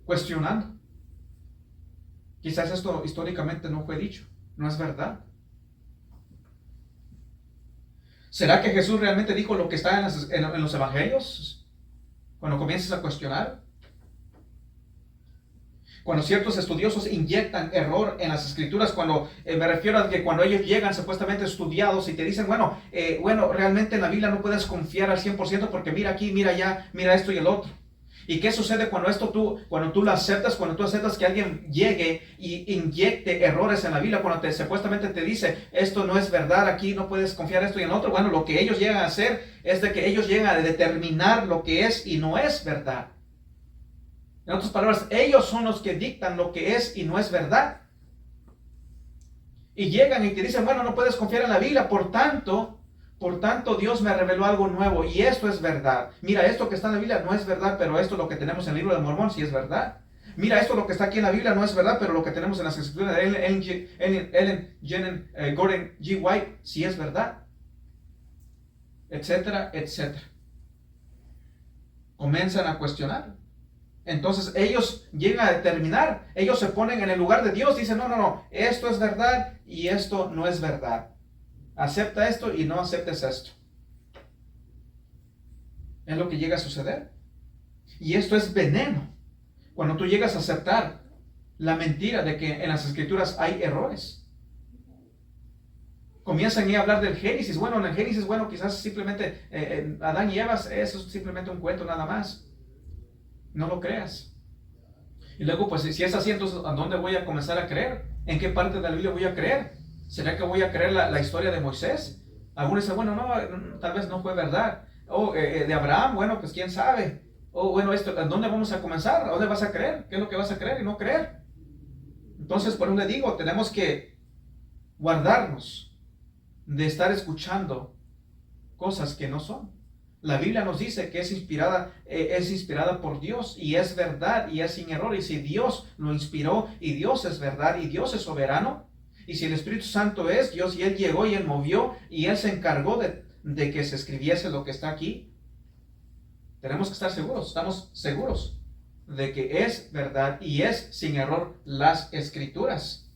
Cuestionando. Quizás esto históricamente no fue dicho, no es verdad. ¿Será que Jesús realmente dijo lo que está en los evangelios? Cuando comienzas a cuestionar. Cuando ciertos estudiosos inyectan error en las escrituras, cuando me refiero a que cuando ellos llegan supuestamente estudiados y te dicen, bueno, realmente en la Biblia no puedes confiar al 100% porque mira aquí, mira allá, mira esto y el otro. ¿Y qué sucede cuando tú lo aceptas, cuando tú aceptas que alguien llegue y inyecte errores en la Biblia, cuando supuestamente te dice, esto no es verdad, aquí no puedes confiar esto y en otro? Bueno, lo que ellos llegan a hacer es de que ellos llegan a determinar lo que es y no es verdad. En otras palabras, ellos son los que dictan lo que es y no es verdad. Y llegan y te dicen, bueno, no puedes confiar en la Biblia, por tanto, Dios me reveló algo nuevo y esto es verdad. Mira, esto que está en la Biblia no es verdad, pero esto lo que tenemos en el libro de Mormón sí es verdad. Mira, esto lo que está aquí en la Biblia no es verdad, pero lo que tenemos en las escrituras de Ellen Gordon G. White sí es verdad. Etcétera, etcétera. Comienzan a cuestionar. Entonces ellos llegan a determinar, ellos se ponen en el lugar de Dios, dicen, no, esto es verdad y esto no es verdad. Acepta esto y no aceptes esto. Es lo que llega a suceder. Y esto es veneno. Cuando tú llegas a aceptar la mentira de que en las escrituras hay errores. Comienzan a hablar del Génesis. Bueno, en el Génesis, bueno, quizás simplemente Adán y Eva, eso es simplemente un cuento nada más. No lo creas. Y luego, pues, si es así, entonces, ¿a dónde voy a comenzar a creer? ¿En qué parte de la Biblia voy a creer? ¿Será que voy a creer la historia de Moisés? Algunos dicen, bueno, no, tal vez no fue verdad. O de Abraham, bueno, pues quién sabe. O bueno, ¿a dónde vamos a comenzar? ¿A dónde vas a creer? ¿Qué es lo que vas a creer y no creer? Entonces, por donde digo, tenemos que guardarnos de estar escuchando cosas que no son. La Biblia nos dice que es inspirada por Dios y es verdad y es sin error. Y si Dios lo inspiró y Dios es verdad y Dios es soberano, y si el Espíritu Santo es Dios y Él llegó y Él movió y Él se encargó de que se escribiese lo que está aquí, tenemos que estar seguros, estamos seguros de que es verdad y es sin error las Escrituras.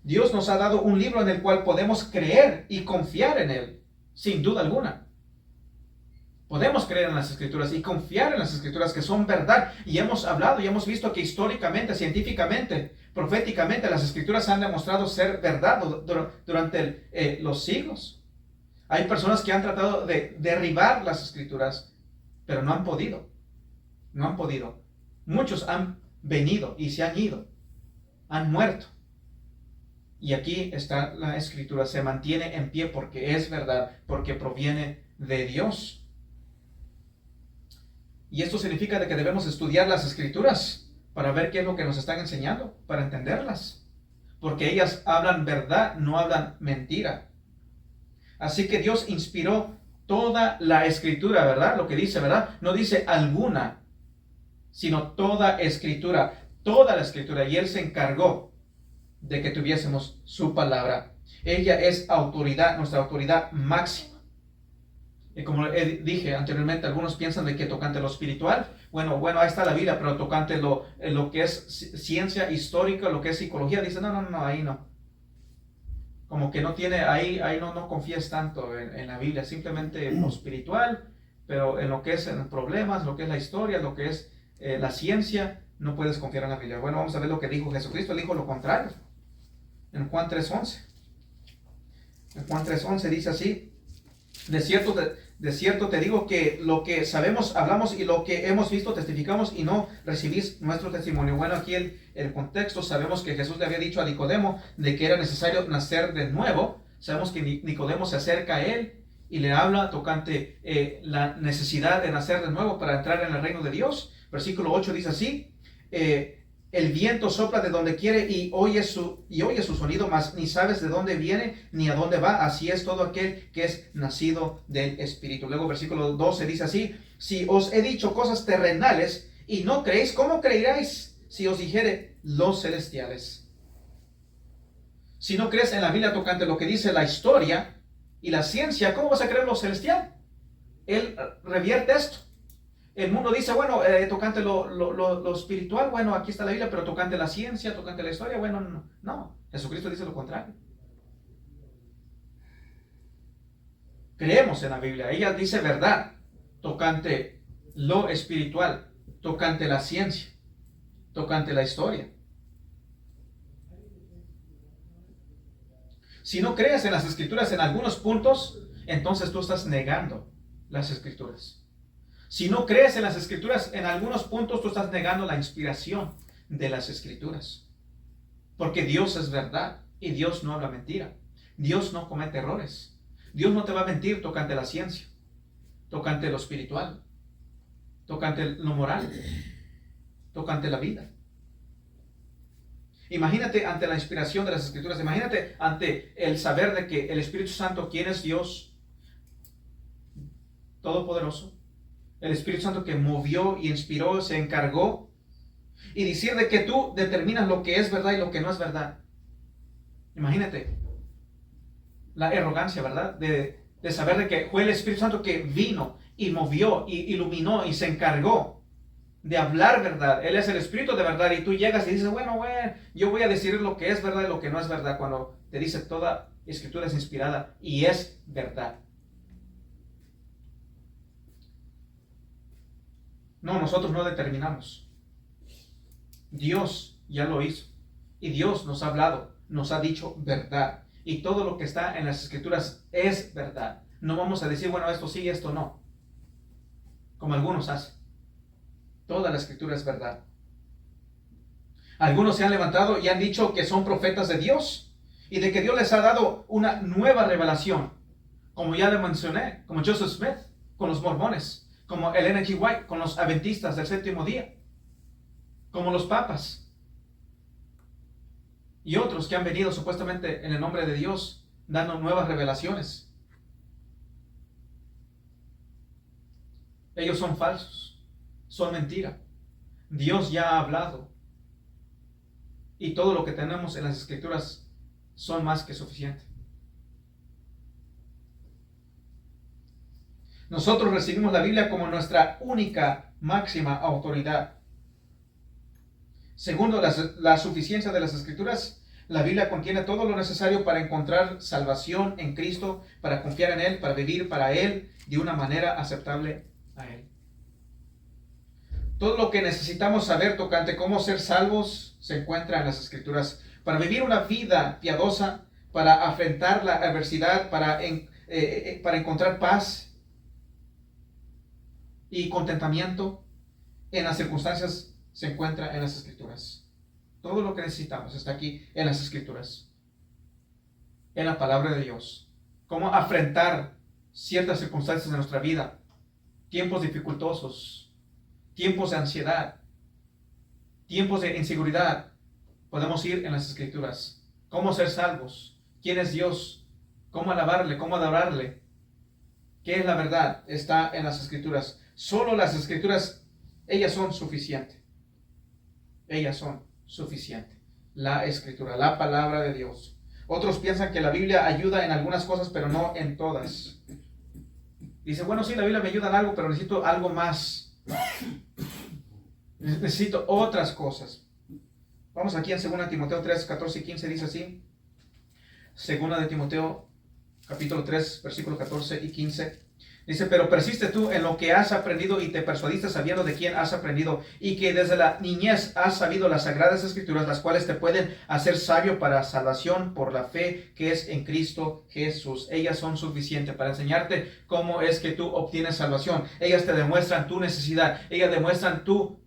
Dios nos ha dado un libro en el cual podemos creer y confiar en Él, sin duda alguna. Podemos creer en las Escrituras y confiar en las Escrituras que son verdad. Y hemos hablado y hemos visto que históricamente, científicamente, proféticamente, las Escrituras han demostrado ser verdad durante los siglos. Hay personas que han tratado de derribar las Escrituras, pero no han podido. No han podido. Muchos han venido y se han ido. Han muerto. Y aquí está la Escritura, se mantiene en pie porque es verdad, porque proviene de Dios. Y esto significa de que debemos estudiar las Escrituras para ver qué es lo que nos están enseñando, para entenderlas. Porque ellas hablan verdad, no hablan mentira. Así que Dios inspiró toda la Escritura, ¿verdad? Lo que dice, ¿verdad? No dice alguna, sino toda Escritura, toda la Escritura. Y Él se encargó de que tuviésemos su palabra. Ella es autoridad, nuestra autoridad máxima. Y como dije anteriormente, algunos piensan de que tocante lo espiritual, bueno, ahí está la Biblia, pero tocante lo que es ciencia histórica, lo que es psicología, dice, no, ahí no. Como que no tiene, ahí no confíes tanto en la Biblia, simplemente lo espiritual, pero en lo que es en problemas, lo que es la historia, lo que es la ciencia, no puedes confiar en la Biblia. Bueno, vamos a ver lo que dijo Jesucristo. Él dijo lo contrario. En Juan 3:11. En Juan 3:11 dice así: de cierto te digo que lo que sabemos, hablamos, y lo que hemos visto, testificamos, y no recibís nuestro testimonio. Bueno, aquí el contexto, sabemos que Jesús le había dicho a Nicodemo de que era necesario nacer de nuevo. Sabemos que Nicodemo se acerca a él y le habla tocante la necesidad de nacer de nuevo para entrar en el reino de Dios. Versículo 8 dice así: el viento sopla de donde quiere y oye su sonido, mas ni sabes de dónde viene ni a dónde va. Así es todo aquel que es nacido del Espíritu. Luego versículo 12 dice así: si os he dicho cosas terrenales y no creéis, ¿cómo creeráis si os dijere los celestiales? Si no crees en la Biblia tocante lo que dice la historia y la ciencia, ¿cómo vas a creer lo celestial? Él revierte esto. El mundo dice, bueno, tocante lo espiritual, bueno, aquí está la Biblia, pero tocante la ciencia, tocante la historia, bueno, no. Jesucristo dice lo contrario. Creemos en la Biblia, ella dice verdad, tocante lo espiritual, tocante la ciencia, tocante la historia. Si no crees en las Escrituras en algunos puntos, entonces tú estás negando las Escrituras. Si no crees en las Escrituras en algunos puntos, tú estás negando la inspiración de las Escrituras. Porque Dios es verdad y Dios no habla mentira. Dios no comete errores. Dios no te va a mentir tocante la ciencia, tocante lo espiritual, tocante lo moral, tocante la vida. Imagínate ante la inspiración de las Escrituras, imagínate ante el saber de que el Espíritu Santo, quien es Dios Todopoderoso, el Espíritu Santo que movió y inspiró, se encargó, y decir de que tú determinas lo que es verdad y lo que no es verdad. Imagínate la arrogancia, ¿verdad? De saber de que fue el Espíritu Santo que vino y movió y iluminó y se encargó de hablar verdad. Él es el Espíritu de verdad y tú llegas y dices, bueno, yo voy a decir lo que es verdad y lo que no es verdad, cuando te dice toda Escritura es inspirada y es verdad. No, nosotros no determinamos. Dios ya lo hizo. Y Dios nos ha hablado, nos ha dicho verdad. Y todo lo que está en las Escrituras es verdad. No vamos a decir, bueno, esto sí, esto no. Como algunos hacen. Toda la Escritura es verdad. Algunos se han levantado y han dicho que son profetas de Dios. Y de que Dios les ha dado una nueva revelación. Como ya le mencioné, como Joseph Smith con los mormones. Como Ellen G. White con los adventistas del séptimo día, como los papas y otros que han venido supuestamente en el nombre de Dios dando nuevas revelaciones. Ellos son falsos, son mentira. Dios ya ha hablado y todo lo que tenemos en las Escrituras son más que suficiente. Nosotros recibimos la Biblia como nuestra única máxima autoridad. Segundo, la suficiencia de las Escrituras, la Biblia contiene todo lo necesario para encontrar salvación en Cristo, para confiar en Él, para vivir para Él de una manera aceptable a Él. Todo lo que necesitamos saber tocante cómo ser salvos se encuentra en las Escrituras. Para vivir una vida piadosa, para afrontar la adversidad, para encontrar paz y contentamiento en las circunstancias, se encuentra en las Escrituras. Todo lo que necesitamos está aquí en las Escrituras, en la palabra de Dios. Cómo afrontar ciertas circunstancias de nuestra vida, tiempos dificultosos, tiempos de ansiedad, tiempos de inseguridad. Podemos ir en las Escrituras. Cómo ser salvos, quién es Dios, cómo alabarle, cómo adorarle, qué es la verdad, está en las Escrituras. Solo las Escrituras, ellas son suficientes. Ellas son suficientes. La Escritura, la palabra de Dios. Otros piensan que la Biblia ayuda en algunas cosas, pero no en todas. Dice, bueno, sí, la Biblia me ayuda en algo, pero necesito algo más. Necesito otras cosas. Vamos aquí en 2 Timoteo 3, 14 y 15, dice así. 2 de Timoteo, capítulo 3, versículos 14 y 15. Dice, pero persiste tú en lo que has aprendido y te persuadiste sabiendo de quién has aprendido y que desde la niñez has sabido las sagradas Escrituras, las cuales te pueden hacer sabio para salvación por la fe que es en Cristo Jesús. Ellas son suficientes para enseñarte cómo es que tú obtienes salvación. Ellas te demuestran tu necesidad. Ellas demuestran tu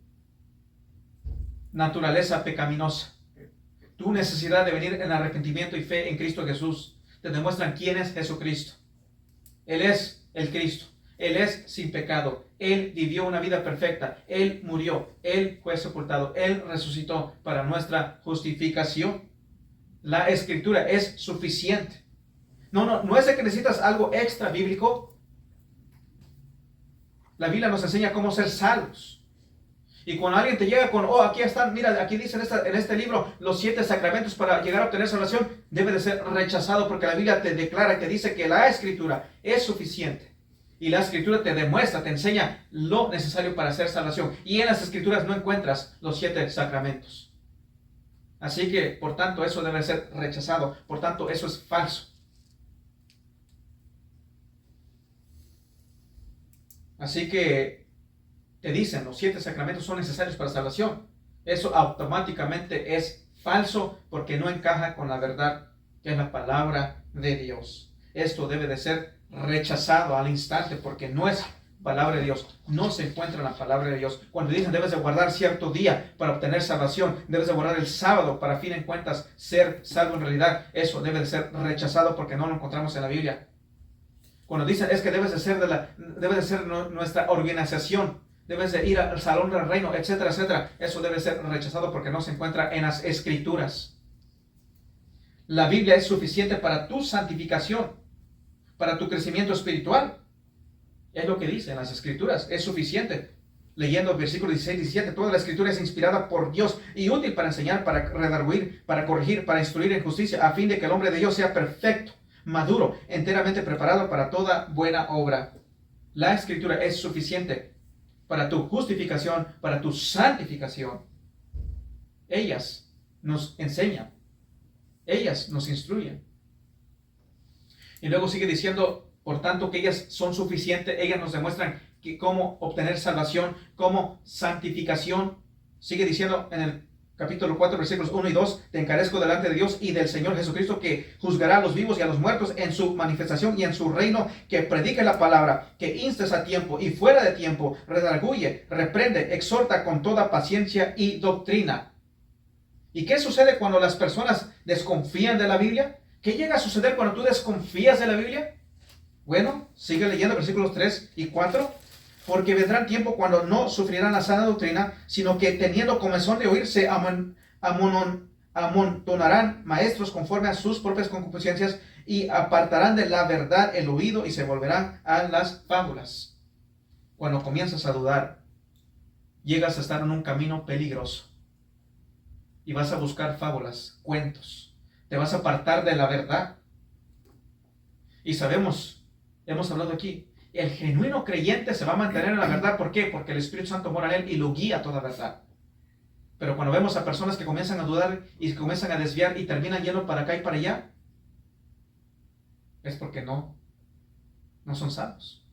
naturaleza pecaminosa. Tu necesidad de venir en arrepentimiento y fe en Cristo Jesús. Te demuestran quién es Jesucristo. Él es el Cristo. Él es sin pecado. Él vivió una vida perfecta. Él murió. Él fue sepultado. Él resucitó para nuestra justificación. La Escritura es suficiente. No es de que necesitas algo extra bíblico. La Biblia nos enseña cómo ser salvos. Y cuando alguien te llega con, aquí están, mira, aquí dicen en este libro los 7 sacramentos para llegar a obtener salvación, debe de ser rechazado porque la Biblia te declara, te dice que la Escritura es suficiente. Y la Escritura te demuestra, te enseña lo necesario para hacer salvación. Y en las Escrituras no encuentras los 7 sacramentos. Así que, por tanto, eso debe ser rechazado. Por tanto, eso es falso. Así que te dicen los 7 sacramentos son necesarios para salvación. Eso automáticamente es falso porque no encaja con la verdad que es la palabra de Dios. Esto debe de ser rechazado al instante porque no es palabra de Dios. No se encuentra en la palabra de Dios. Cuando dicen debes de guardar cierto día para obtener salvación, debes de guardar el sábado para a fin de cuentas ser salvo en realidad, eso debe de ser rechazado porque no lo encontramos en la Biblia. Cuando dicen es que debe de ser nuestra organización, debes de ir al salón del reino, etcétera, etcétera. Eso debe ser rechazado porque no se encuentra en las Escrituras. La Biblia es suficiente para tu santificación, para tu crecimiento espiritual. Es lo que dice en las Escrituras. Es suficiente. Leyendo el versículo 16 y 17, toda la Escritura es inspirada por Dios y útil para enseñar, para redarguir, para corregir, para instruir en justicia, a fin de que el hombre de Dios sea perfecto, maduro, enteramente preparado para toda buena obra. La Escritura es suficiente para tu justificación, para tu santificación. Ellas nos enseñan. Ellas nos instruyen. Y luego sigue diciendo, por tanto, que ellas son suficientes. Ellas nos demuestran cómo obtener salvación, cómo santificación. Sigue diciendo en el capítulo 4, versículos 1 y 2, te encarezco delante de Dios y del Señor Jesucristo, que juzgará a los vivos y a los muertos en su manifestación y en su reino, que predique la palabra, que instes a tiempo y fuera de tiempo, redarguye, reprende, exhorta con toda paciencia y doctrina. ¿Y qué sucede cuando las personas desconfían de la Biblia? ¿Qué llega a suceder cuando tú desconfías de la Biblia? Bueno, sigue leyendo versículos 3 y 4. Porque vendrán tiempo cuando no sufrirán la sana doctrina, sino que teniendo comezón de oír, se amontonarán maestros conforme a sus propias concupiscencias y apartarán de la verdad el oído y se volverán a las fábulas. cuando comienzas a dudar, llegas a estar en un camino peligroso. Y vas a buscar fábulas, cuentos. Te vas a apartar de la verdad. Y sabemos, hemos hablado aquí, el genuino creyente se va a mantener en la verdad. ¿Por qué? Porque el Espíritu Santo mora en él y lo guía a toda verdad. Pero cuando vemos a personas que comienzan a dudar y comienzan a desviar y terminan yendo para acá y para allá, es porque no son salvos.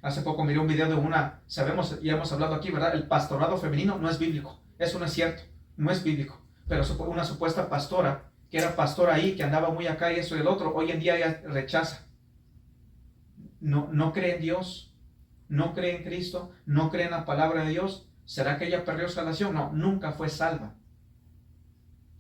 Hace poco miré un video de sabemos, ya hemos hablado aquí, ¿verdad? El pastorado femenino no es bíblico. Eso no es cierto, no es bíblico. Pero una supuesta pastora, que era pastora ahí, que andaba muy acá y eso y el otro, hoy en día ella rechaza. No cree en Dios, no cree en Cristo, no cree en la palabra de Dios. ¿Será que ella perdió salvación? No, nunca fue salva.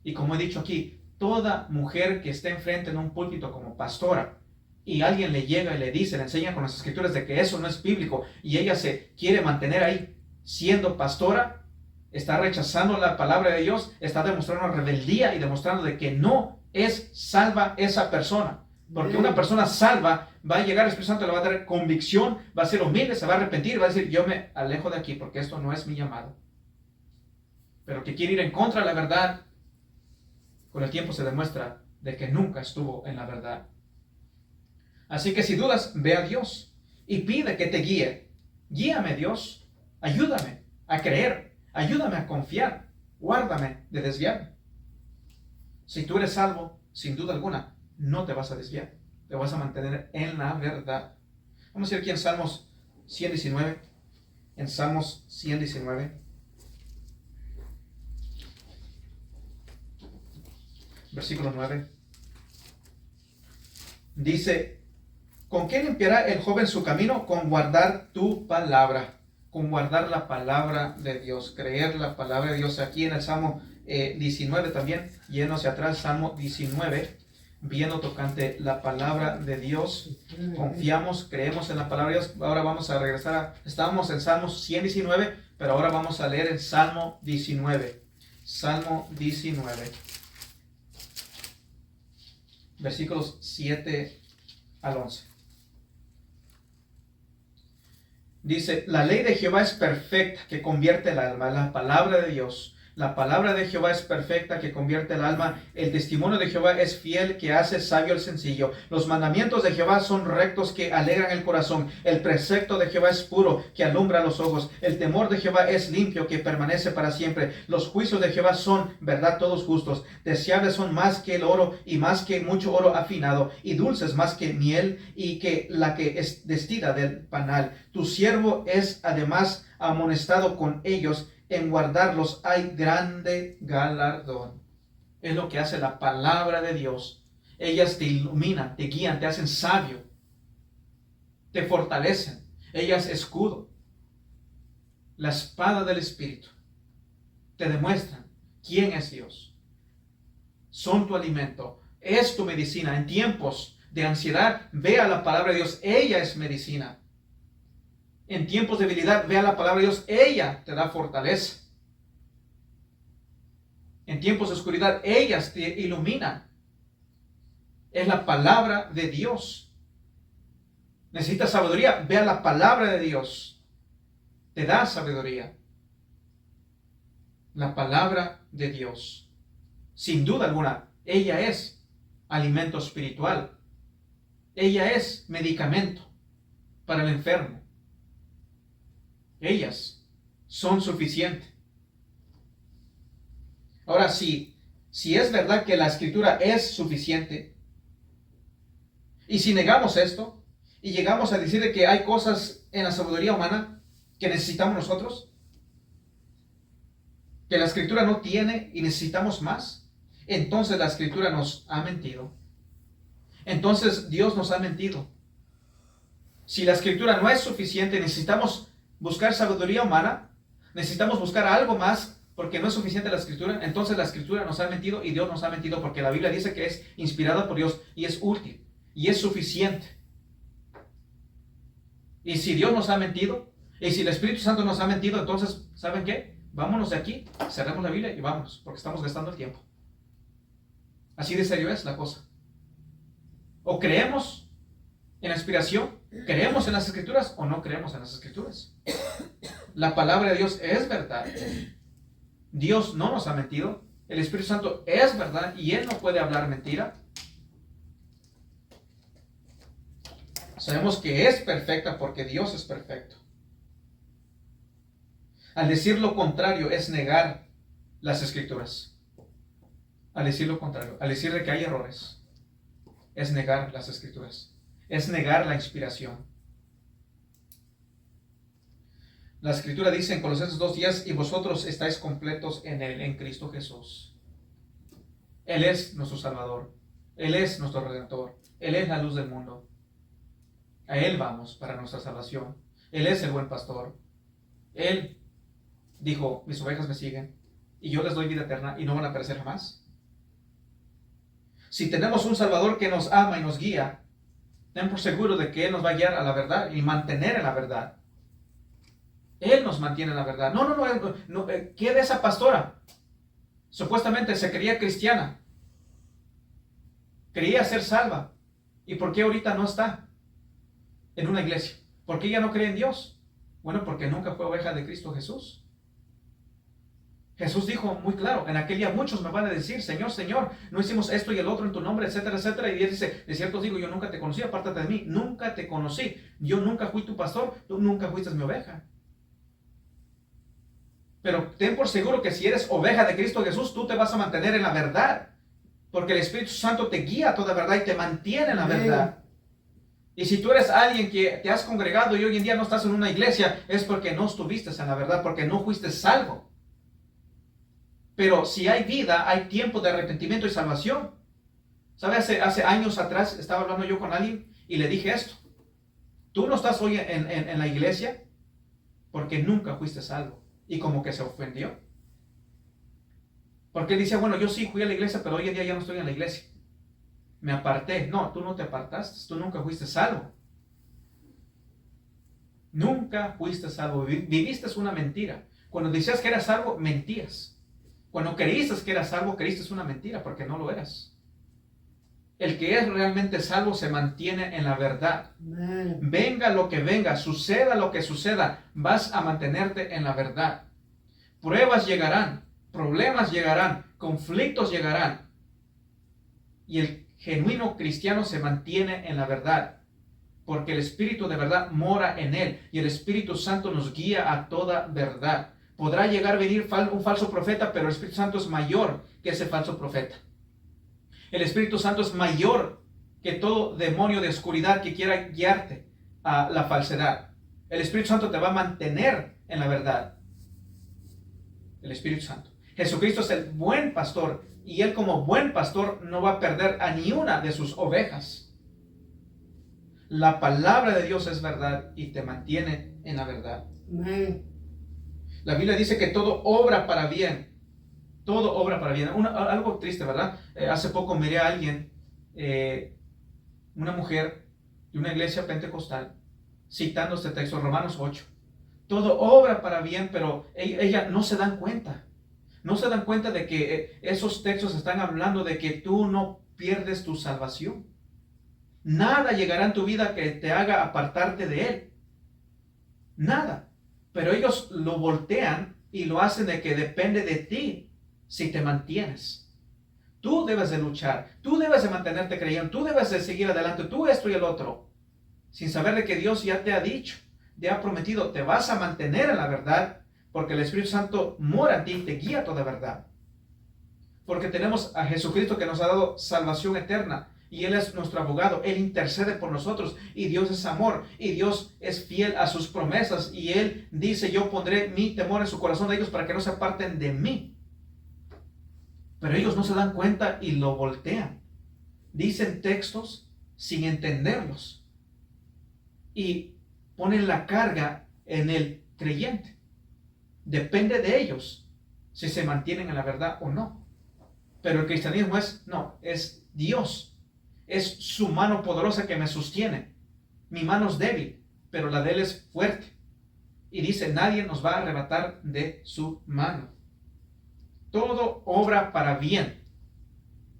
Y como he dicho aquí, toda mujer que esté enfrente en un púlpito como pastora, y alguien le llega y le dice, le enseña con las escrituras de que eso no es bíblico, y ella se quiere mantener ahí siendo pastora, está rechazando la palabra de Dios, está demostrando rebeldía y demostrando de que no es salva esa persona. Porque una persona salva va a llegar, el Espíritu Santo le va a dar convicción, va a ser humilde, se va a arrepentir, va a decir, yo me alejo de aquí porque esto no es mi llamado. Pero que quiere ir en contra de la verdad, con el tiempo se demuestra de que nunca estuvo en la verdad. Así que si dudas, ve a Dios y pide que te guíe. Guíame, Dios, ayúdame a creer, ayúdame a confiar, guárdame de desviarme. Si tú eres salvo, sin duda alguna, no te vas a desviar, te vas a mantener en la verdad. Vamos a ir aquí en Salmos 119, en Salmos 119, versículo 9. Dice, ¿con qué limpiará el joven su camino? Con guardar tu palabra, con guardar la palabra de Dios, creer la palabra de Dios. Aquí en el Salmo 19 también, yendo hacia atrás, Salmo 19, viendo tocante la palabra de Dios, confiamos, creemos en la palabra de Dios. Ahora vamos a regresar, estábamos en Salmo 119, pero ahora vamos a leer el Salmo 19, Salmo 19, versículos 7 al 11. Dice, la ley de Jehová es perfecta, que convierte el alma. La palabra de Dios, la palabra de Jehová es perfecta, que convierte el alma. El testimonio de Jehová es fiel, que hace sabio el sencillo. Los mandamientos de Jehová son rectos, que alegran el corazón. El precepto de Jehová es puro, que alumbra los ojos. El temor de Jehová es limpio, que permanece para siempre. Los juicios de Jehová son verdad, todos justos. Deseables son más que el oro, y más que mucho oro afinado, y dulces más que miel, y que la que es destila del panal. Tu siervo es además amonestado con ellos, en guardarlos hay grande galardón. Es lo que hace la palabra de Dios. Ellas te iluminan, te guían, te hacen sabio, te fortalecen. Ellas escudo, la espada del Espíritu. Te demuestran quién es Dios. Son tu alimento, es tu medicina. En tiempos de ansiedad, ve a la palabra de Dios. Ella es medicina. En tiempos de debilidad, ve a la palabra de Dios. Ella te da fortaleza. En tiempos de oscuridad, ellas te iluminan. Es la palabra de Dios. Necesitas sabiduría, ve a la palabra de Dios. Te da sabiduría. La palabra de Dios. Sin duda alguna, ella es alimento espiritual. Ella es medicamento para el enfermo. Ellas son suficientes. Ahora, si es verdad que la Escritura es suficiente, y si negamos esto, y llegamos a decir que hay cosas en la sabiduría humana que necesitamos nosotros, que la Escritura no tiene y necesitamos más, entonces la Escritura nos ha mentido. Entonces Dios nos ha mentido. Si la Escritura no es suficiente, necesitamos buscar sabiduría humana, necesitamos buscar algo más porque no es suficiente la Escritura. Entonces la Escritura nos ha mentido y Dios nos ha mentido, porque la Biblia dice que es inspirada por Dios y es útil y es suficiente. Y si Dios nos ha mentido y si el Espíritu Santo nos ha mentido, entonces, ¿saben qué? Vámonos de aquí, cerremos la Biblia y vámonos, porque estamos gastando el tiempo. Así de serio es la cosa. O creemos en la inspiración ¿Creemos en las Escrituras o no creemos en las Escrituras? La palabra de Dios es verdad. Dios no nos ha mentido. El Espíritu Santo es verdad y Él no puede hablar mentira. Sabemos que es perfecta porque Dios es perfecto. Al decir lo contrario es negar las Escrituras. Al decir lo contrario, al decir de que hay errores, es negar las Escrituras. Es negar la inspiración. La Escritura dice en Colosenses 2:10, y vosotros estáis completos en Él, en Cristo Jesús. Él es nuestro Salvador. Él es nuestro Redentor. Él es la luz del mundo. A Él vamos para nuestra salvación. Él es el buen pastor. Él dijo, mis ovejas me siguen y yo les doy vida eterna y no van a perecer jamás. Si tenemos un Salvador que nos ama y nos guía, ten por seguro de que Él nos va a guiar a la verdad y mantener en la verdad. Él nos mantiene en la verdad. No, ¿qué de esa pastora? Supuestamente se creía cristiana. Creía ser salva. ¿Y por qué ahorita no está en una iglesia? ¿Por qué ella no cree en Dios? Bueno, porque nunca fue oveja de Cristo Jesús. Jesús dijo muy claro, en aquel día muchos me van a decir, Señor, Señor, no hicimos esto y el otro en tu nombre, etcétera, etcétera. Y Dios dice, de cierto os digo, yo nunca te conocí, apártate de mí, nunca te conocí. Yo nunca fui tu pastor, tú nunca fuiste mi oveja. Pero ten por seguro que si eres oveja de Cristo Jesús, tú te vas a mantener en la verdad. Porque el Espíritu Santo te guía a toda verdad y te mantiene en la verdad. Y si tú eres alguien que te has congregado y hoy en día no estás en una iglesia, es porque no estuviste en la verdad, porque no fuiste salvo. Pero si hay vida, hay tiempo de arrepentimiento y salvación. ¿Sabe? Hace años atrás estaba hablando yo con alguien y le dije esto. Tú no estás hoy en la iglesia porque nunca fuiste salvo. Y como que se ofendió. Porque él decía, bueno, yo sí fui a la iglesia, pero hoy en día ya no estoy en la iglesia. Me aparté. No, tú no te apartaste. Tú nunca fuiste salvo. Nunca fuiste salvo. Viviste una mentira. Cuando decías que eras salvo, mentías. Cuando creíste que eras salvo, creíste una mentira porque no lo eras. El que es realmente salvo se mantiene en la verdad. Venga lo que venga, suceda lo que suceda, vas a mantenerte en la verdad. Pruebas llegarán, problemas llegarán, conflictos llegarán. Y el genuino cristiano se mantiene en la verdad. Porque el Espíritu de verdad mora en él. Y el Espíritu Santo nos guía a toda verdad. Podrá llegar a venir un falso profeta, pero el Espíritu Santo es mayor que ese falso profeta. El Espíritu Santo es mayor que todo demonio de oscuridad que quiera guiarte a la falsedad. El Espíritu Santo te va a mantener en la verdad. El Espíritu Santo. Jesucristo es el buen pastor y Él como buen pastor no va a perder a ni una de sus ovejas. La palabra de Dios es verdad y te mantiene en la verdad. La Biblia dice que todo obra para bien. Todo obra para bien. Algo triste, ¿verdad? Hace poco miré a alguien, una mujer de una iglesia pentecostal, citando este texto, Romanos 8. Todo obra para bien, pero ella no se dan cuenta. No se dan cuenta de que esos textos están hablando de que tú no pierdes tu salvación. Nada llegará en tu vida que te haga apartarte de Él. Nada. Pero ellos lo voltean y lo hacen de que depende de ti si te mantienes. Tú debes de luchar, tú debes de mantenerte creyendo, tú debes de seguir adelante, tú esto y el otro, sin saber de que Dios ya te ha dicho, te ha prometido, te vas a mantener en la verdad, porque el Espíritu Santo mora en ti y te guía a toda verdad. Porque tenemos a Jesucristo que nos ha dado salvación eterna, y Él es nuestro abogado, Él intercede por nosotros, y Dios es amor, y Dios es fiel a sus promesas, y Él dice, yo pondré mi temor en su corazón de ellos para que no se aparten de mí. Pero ellos no se dan cuenta y lo voltean. Dicen textos sin entenderlos. Y ponen la carga en el creyente. Depende de ellos si se mantienen en la verdad o no. Pero el cristianismo es Dios. Es su mano poderosa que me sostiene. Mi mano es débil, pero la de Él es fuerte. Y dice, nadie nos va a arrebatar de su mano. Todo obra para bien.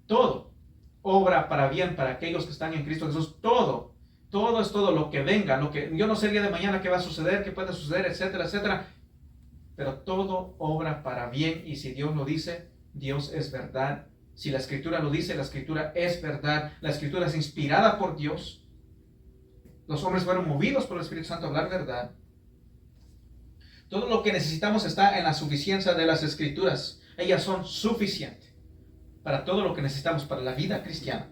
Todo obra para bien para aquellos que están en Cristo Jesús. Todo. Todo es todo, lo que venga, lo que yo no sé el día de mañana qué va a suceder, qué puede suceder, etcétera, etcétera. Pero todo obra para bien, y si Dios lo dice, Dios es verdad. Si la Escritura lo dice, la Escritura es verdad. La Escritura es inspirada por Dios. Los hombres fueron movidos por el Espíritu Santo a hablar verdad. Todo lo que necesitamos está en la suficiencia de las Escrituras. Ellas son suficientes para todo lo que necesitamos para la vida cristiana.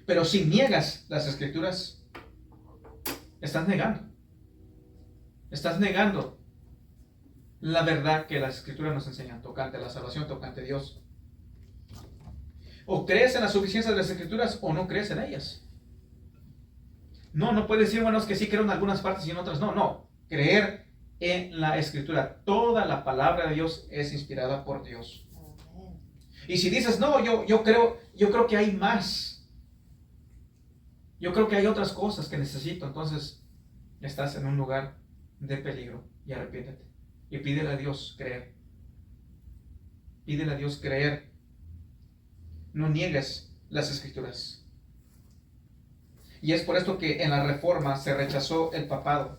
Pero si niegas las Escrituras, estás negando. Estás negando la verdad que las Escrituras nos enseñan, tocante a la salvación, tocante a Dios. O crees en la suficiencia de las Escrituras o no crees en ellas. No puedes decir, bueno, es que sí creo en algunas partes y en otras no. Creer en la Escritura. Toda la palabra de Dios es inspirada por Dios. Y si dices, no, yo creo que hay más. Yo creo que hay otras cosas que necesito. Entonces, estás en un lugar de peligro. Y arrepiéntete. Y pídele a Dios creer. Pídele a Dios creer. No niegues las Escrituras. Y es por esto que en la Reforma se rechazó el papado.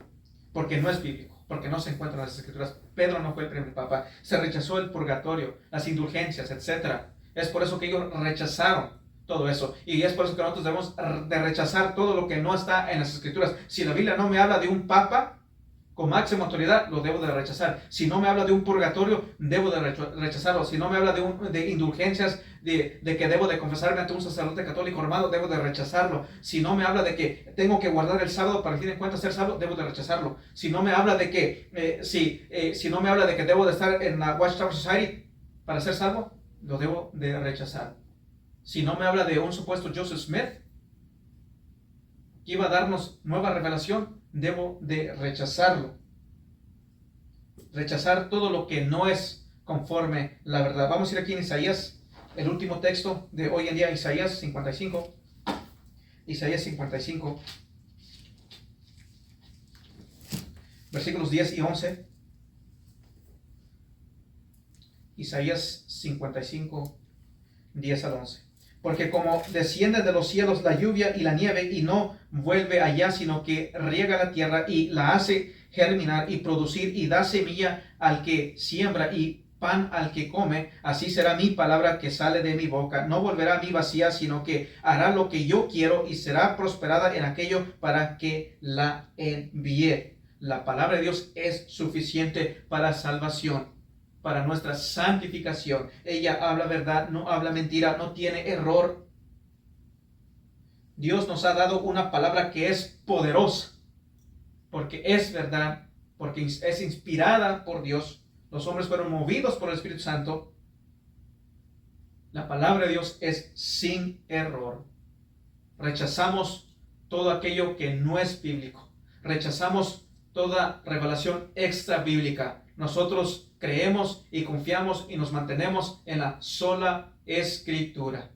Porque no es bíblico. Porque no se encuentra en las Escrituras. Pedro no fue el primer papa. Se rechazó el purgatorio, las indulgencias, etc. Es por eso que ellos rechazaron todo eso. Y es por eso que nosotros debemos de rechazar todo lo que no está en las Escrituras. Si la Biblia no me habla de un papa con máxima autoridad, lo debo de rechazar. Si no me habla de un purgatorio, debo de rechazarlo. Si no me habla de indulgencias, de que debo de confesarme ante un sacerdote católico romano, debo de rechazarlo. Si no me habla de que tengo que guardar el sábado para al fin de cuentas ser salvo, debo de rechazarlo. Si no me habla de que si no me habla de que debo de estar en la Watchtower Society para ser salvo, lo debo de rechazar. Si no me habla de un supuesto Joseph Smith que iba a darnos nueva revelación, debo de rechazarlo. Rechazar todo lo que no es conforme la verdad. Vamos a ir aquí en Isaías, el último texto de hoy en día, Isaías 55. Isaías 55, versículos 10 y 11. Isaías 55, 10 al 11. Porque como desciende de los cielos la lluvia y la nieve y no vuelve allá, sino que riega la tierra y la hace germinar y producir y da semilla al que siembra y pan al que come, así será mi palabra que sale de mi boca. No volverá a mí vacía, sino que hará lo que yo quiero y será prosperada en aquello para que la envíe. La palabra de Dios es suficiente para salvación, para nuestra santificación. Ella habla verdad, no habla mentira, no tiene error. Dios nos ha dado una palabra que es poderosa, porque es verdad, porque es inspirada por Dios. Los hombres fueron movidos por el Espíritu Santo. La palabra de Dios es sin error. Rechazamos todo aquello que no es bíblico. Rechazamos toda revelación extra bíblica. Nosotros creemos y confiamos y nos mantenemos en la sola Escritura.